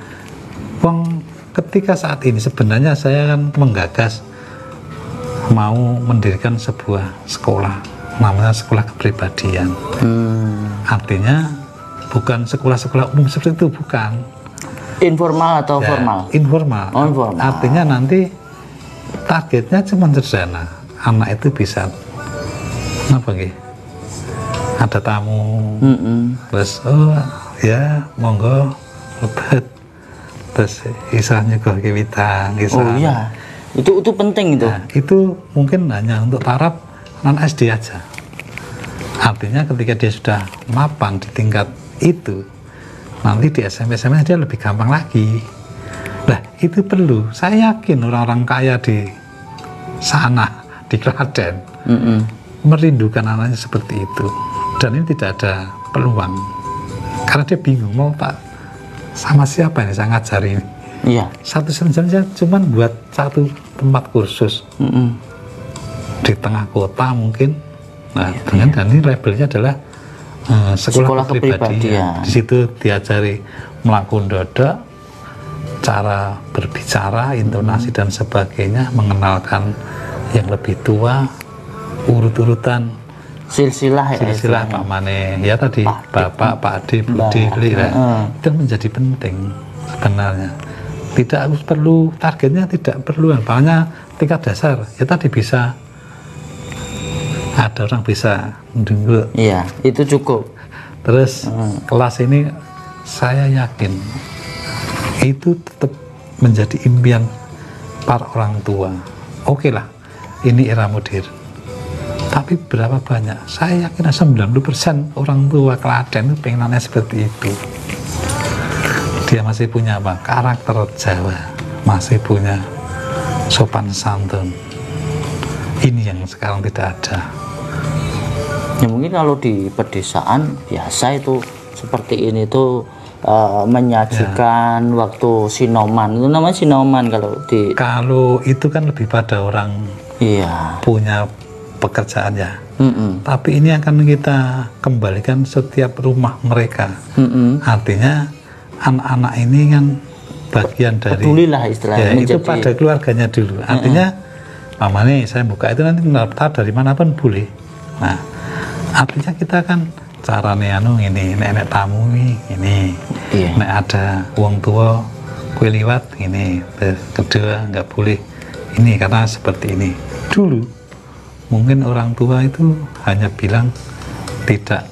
[SPEAKER 2] Wong ketika saat ini sebenarnya saya kan menggagas mau mendirikan sebuah sekolah, namanya sekolah kepribadian. Artinya bukan sekolah-sekolah umum seperti itu, bukan.
[SPEAKER 1] Informal atau
[SPEAKER 2] ya,
[SPEAKER 1] formal?
[SPEAKER 2] Informal.
[SPEAKER 1] Informal.
[SPEAKER 2] Artinya nanti targetnya cuma sederhana, anak itu bisa apa gitu? Ada tamu, terus ya monggo lebet, terus isahnya kok kewitang,
[SPEAKER 1] Oh iya. Itu penting itu.
[SPEAKER 2] Nah, itu mungkin hanya untuk taraf anak SD aja. Artinya ketika dia sudah mapan di tingkat itu, nanti di SMP-SMA dia lebih gampang lagi. Nah, itu perlu. Saya yakin orang-orang kaya di sana, di Klaten, merindukan anaknya seperti itu. Dan ini tidak ada peluang. Karena dia bingung, mau tak sama siapa ini saya ngajari ini.
[SPEAKER 1] Iya.
[SPEAKER 2] Satu saja cuma buat satu tempat kursus di tengah kota mungkin. Nah, dan ini labelnya adalah sekolah kepribadian. Di situ diajari melakukan dodok, cara berbicara, intonasi dan sebagainya, mengenalkan yang lebih tua, urut-urutan, silsilah Pak Mane, ya tadi Bapak, Pak Ade, Bu De, itu menjadi penting sebenarnya. Tidak perlu, targetnya tidak perlu, banyak tingkat dasar ya tadi bisa ada orang bisa mendunggu.
[SPEAKER 1] Iya, itu cukup.
[SPEAKER 2] Terus kelas ini saya yakin itu tetap menjadi impian para orang tua. Oke lah, ini era modern. Tapi berapa banyak? Saya yakin 90% orang tua Klaten itu pengenannya seperti itu. Dia masih punya apa? Karakter Jawa, masih punya sopan santun. Ini yang sekarang tidak ada.
[SPEAKER 1] Ya mungkin kalau di pedesaan biasa itu seperti ini tuh menyajikan waktu sinoman, itu namanya sinoman kalau
[SPEAKER 2] itu kan lebih pada orang punya pekerjaan ya. Tapi ini akan kita kembalikan setiap rumah mereka. Artinya anak-anak ini kan bagian dari
[SPEAKER 1] pedulilah istilahnya,
[SPEAKER 2] itu pada keluarganya dulu. Artinya mama nih saya buka itu nanti mendaftar dari manapun boleh. Nah, artinya kita kan carane ini nek tamu ini nek ada uang tua kue liwat ini, kedua nggak boleh ini karena seperti ini. Dulu mungkin orang tua itu hanya bilang tidak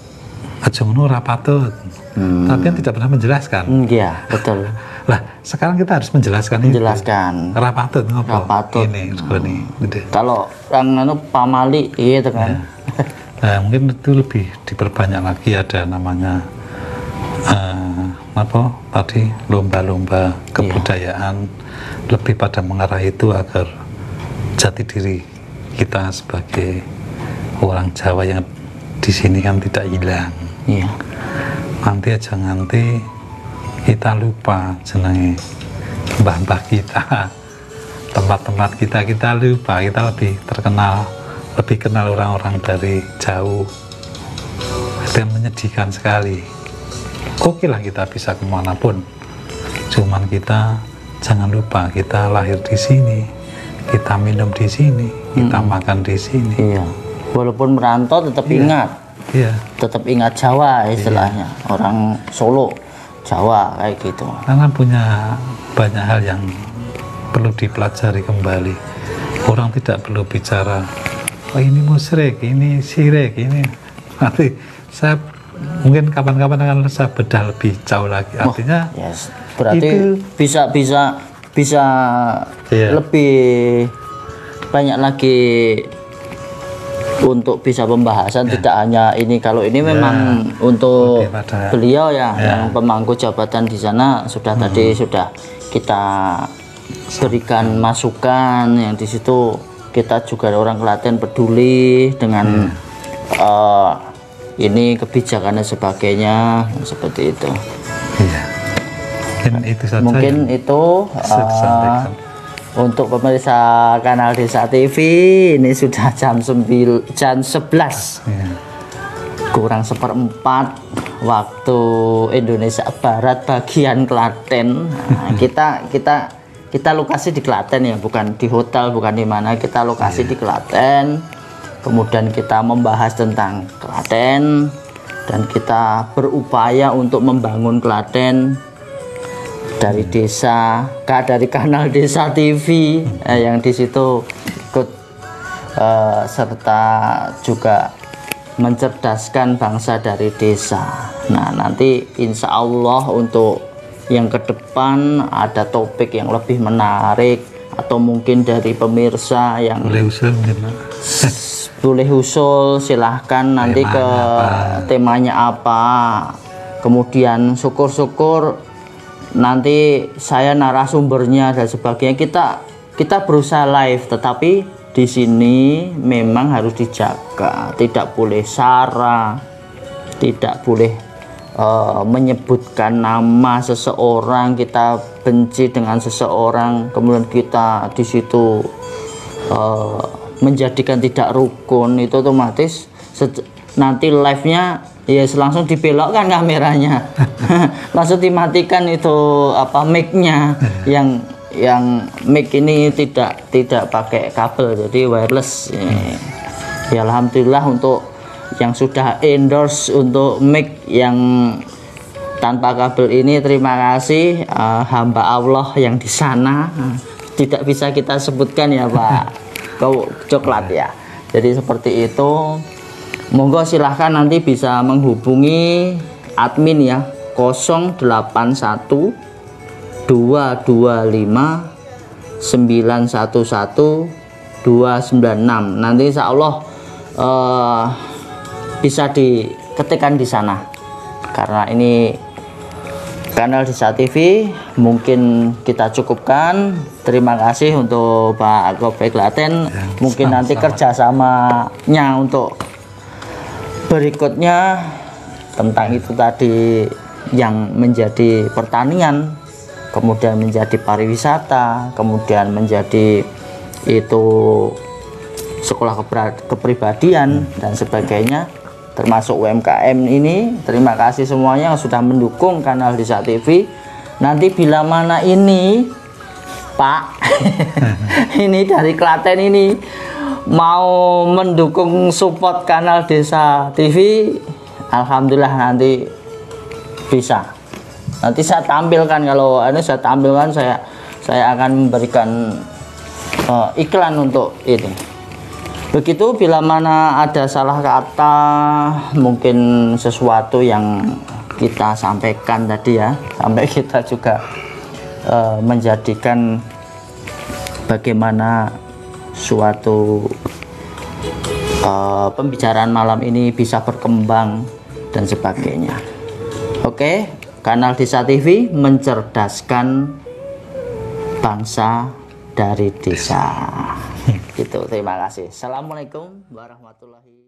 [SPEAKER 2] aja ngono ora patut. Tapi kan tidak pernah menjelaskan.
[SPEAKER 1] Iya, betul.
[SPEAKER 2] Lah, sekarang kita harus menjelaskan. Rapatut ngopo? Ini gitu.
[SPEAKER 1] Kalau orang pamali gitu kan.
[SPEAKER 2] Nah, mungkin itu lebih diperbanyak lagi, ada namanya tadi lomba-lomba kebudayaan, lebih pada mengarah itu agar jati diri kita sebagai orang Jawa yang di sini kan tidak hilang.
[SPEAKER 1] Iya.
[SPEAKER 2] Nanti kita lupa jenenge mbah-mbah kita, tempat-tempat kita lupa, kita lebih kenal orang-orang dari jauh. Itu yang menyedihkan sekali. Oke lah kita bisa kemanapun, cuman kita jangan lupa kita lahir di sini, kita minum di sini, kita makan di sini.
[SPEAKER 1] Iya. Walaupun merantau tetap ingat.
[SPEAKER 2] Iya.
[SPEAKER 1] Tetap ingat Jawa istilahnya. Orang Solo Jawa kayak gitu.
[SPEAKER 2] Karena punya banyak hal yang perlu dipelajari kembali. Orang tidak perlu bicara, oh ini musyrik, ini syirik, ini. Nanti saya mungkin kapan-kapan akan saya bedah lebih jauh lagi. Artinya,
[SPEAKER 1] Yes. Berarti
[SPEAKER 2] itu,
[SPEAKER 1] bisa
[SPEAKER 2] Iya.
[SPEAKER 1] lebih banyak lagi untuk bisa pembahasan, tidak hanya ini. Kalau ini memang untuk
[SPEAKER 2] lebih pada-
[SPEAKER 1] beliau ya, yang pemangku jabatan di sana sudah tadi sudah kita berikan masukan, yang di situ kita juga orang Klaten peduli dengan ini kebijakan dan sebagainya, seperti itu.
[SPEAKER 2] iya. Mungkin itu saja.
[SPEAKER 1] Mungkin
[SPEAKER 2] yang
[SPEAKER 1] itu
[SPEAKER 2] bisa disampaikan.
[SPEAKER 1] untuk pemirsa kanal Desa TV, ini sudah jam 11
[SPEAKER 2] Iya.
[SPEAKER 1] kurang seperempat waktu Indonesia Barat bagian Klaten. Nah, kita lokasi di Klaten ya, bukan di hotel, bukan di mana, kita lokasi di Klaten. Kemudian kita membahas tentang Klaten dan kita berupaya untuk membangun Klaten dari desa, dari kanal Desa TV yang di situ ikut serta juga mencerdaskan bangsa dari desa. Nah, nanti insya Allah untuk yang ke depan ada topik yang lebih menarik, atau mungkin dari pemirsa yang
[SPEAKER 2] Boleh usul mungkin, Pak.
[SPEAKER 1] boleh usul, silahkan nanti ke temanya apa. Kemudian syukur-syukur nanti saya narasumbernya dan sebagainya, kita berusaha live, tetapi di sini memang harus dijaga, tidak boleh sara, tidak boleh menyebutkan nama seseorang, kita benci dengan seseorang, kemudian kita di situ menjadikan tidak rukun, itu otomatis nanti live-nya ya langsung dibelokkan kameranya. Langsung dimatikan itu mic-nya yang mic ini tidak pakai kabel, jadi wireless. Ya alhamdulillah untuk yang sudah endorse untuk mic yang tanpa kabel ini, terima kasih hamba Allah yang di sana. Tidak bisa kita sebutkan ya Pak Kau Coklat ya. Jadi seperti itu. Monggo silahkan nanti bisa menghubungi admin ya, 081 225 911 296. Nanti insya Allah bisa diketikkan di sana. Karena ini kanal Desa TV, mungkin kita cukupkan. Terima kasih untuk Pak Kobe Klaten. Mungkin nanti kerjasamanya untuk berikutnya tentang itu tadi, yang menjadi pertanian, kemudian menjadi pariwisata, kemudian menjadi itu sekolah kepribadian dan sebagainya, termasuk UMKM ini. Terima kasih semuanya yang sudah mendukung kanal Desa TV. Nanti bila mana ini Pak ini dari Klaten ini mau mendukung support kanal Desa TV, alhamdulillah nanti bisa. Nanti saya tampilkan, kalau ini saya tampilkan, saya akan memberikan iklan untuk ini. Begitu, bila mana ada salah kata, mungkin sesuatu yang kita sampaikan tadi ya, sampai kita juga menjadikan bagaimana suatu pembicaraan malam ini bisa berkembang dan sebagainya. Oke, kanal Desa TV mencerdaskan bangsa dari desa. Gitu, terima kasih. Assalamualaikum warahmatullahi wabarakatuh.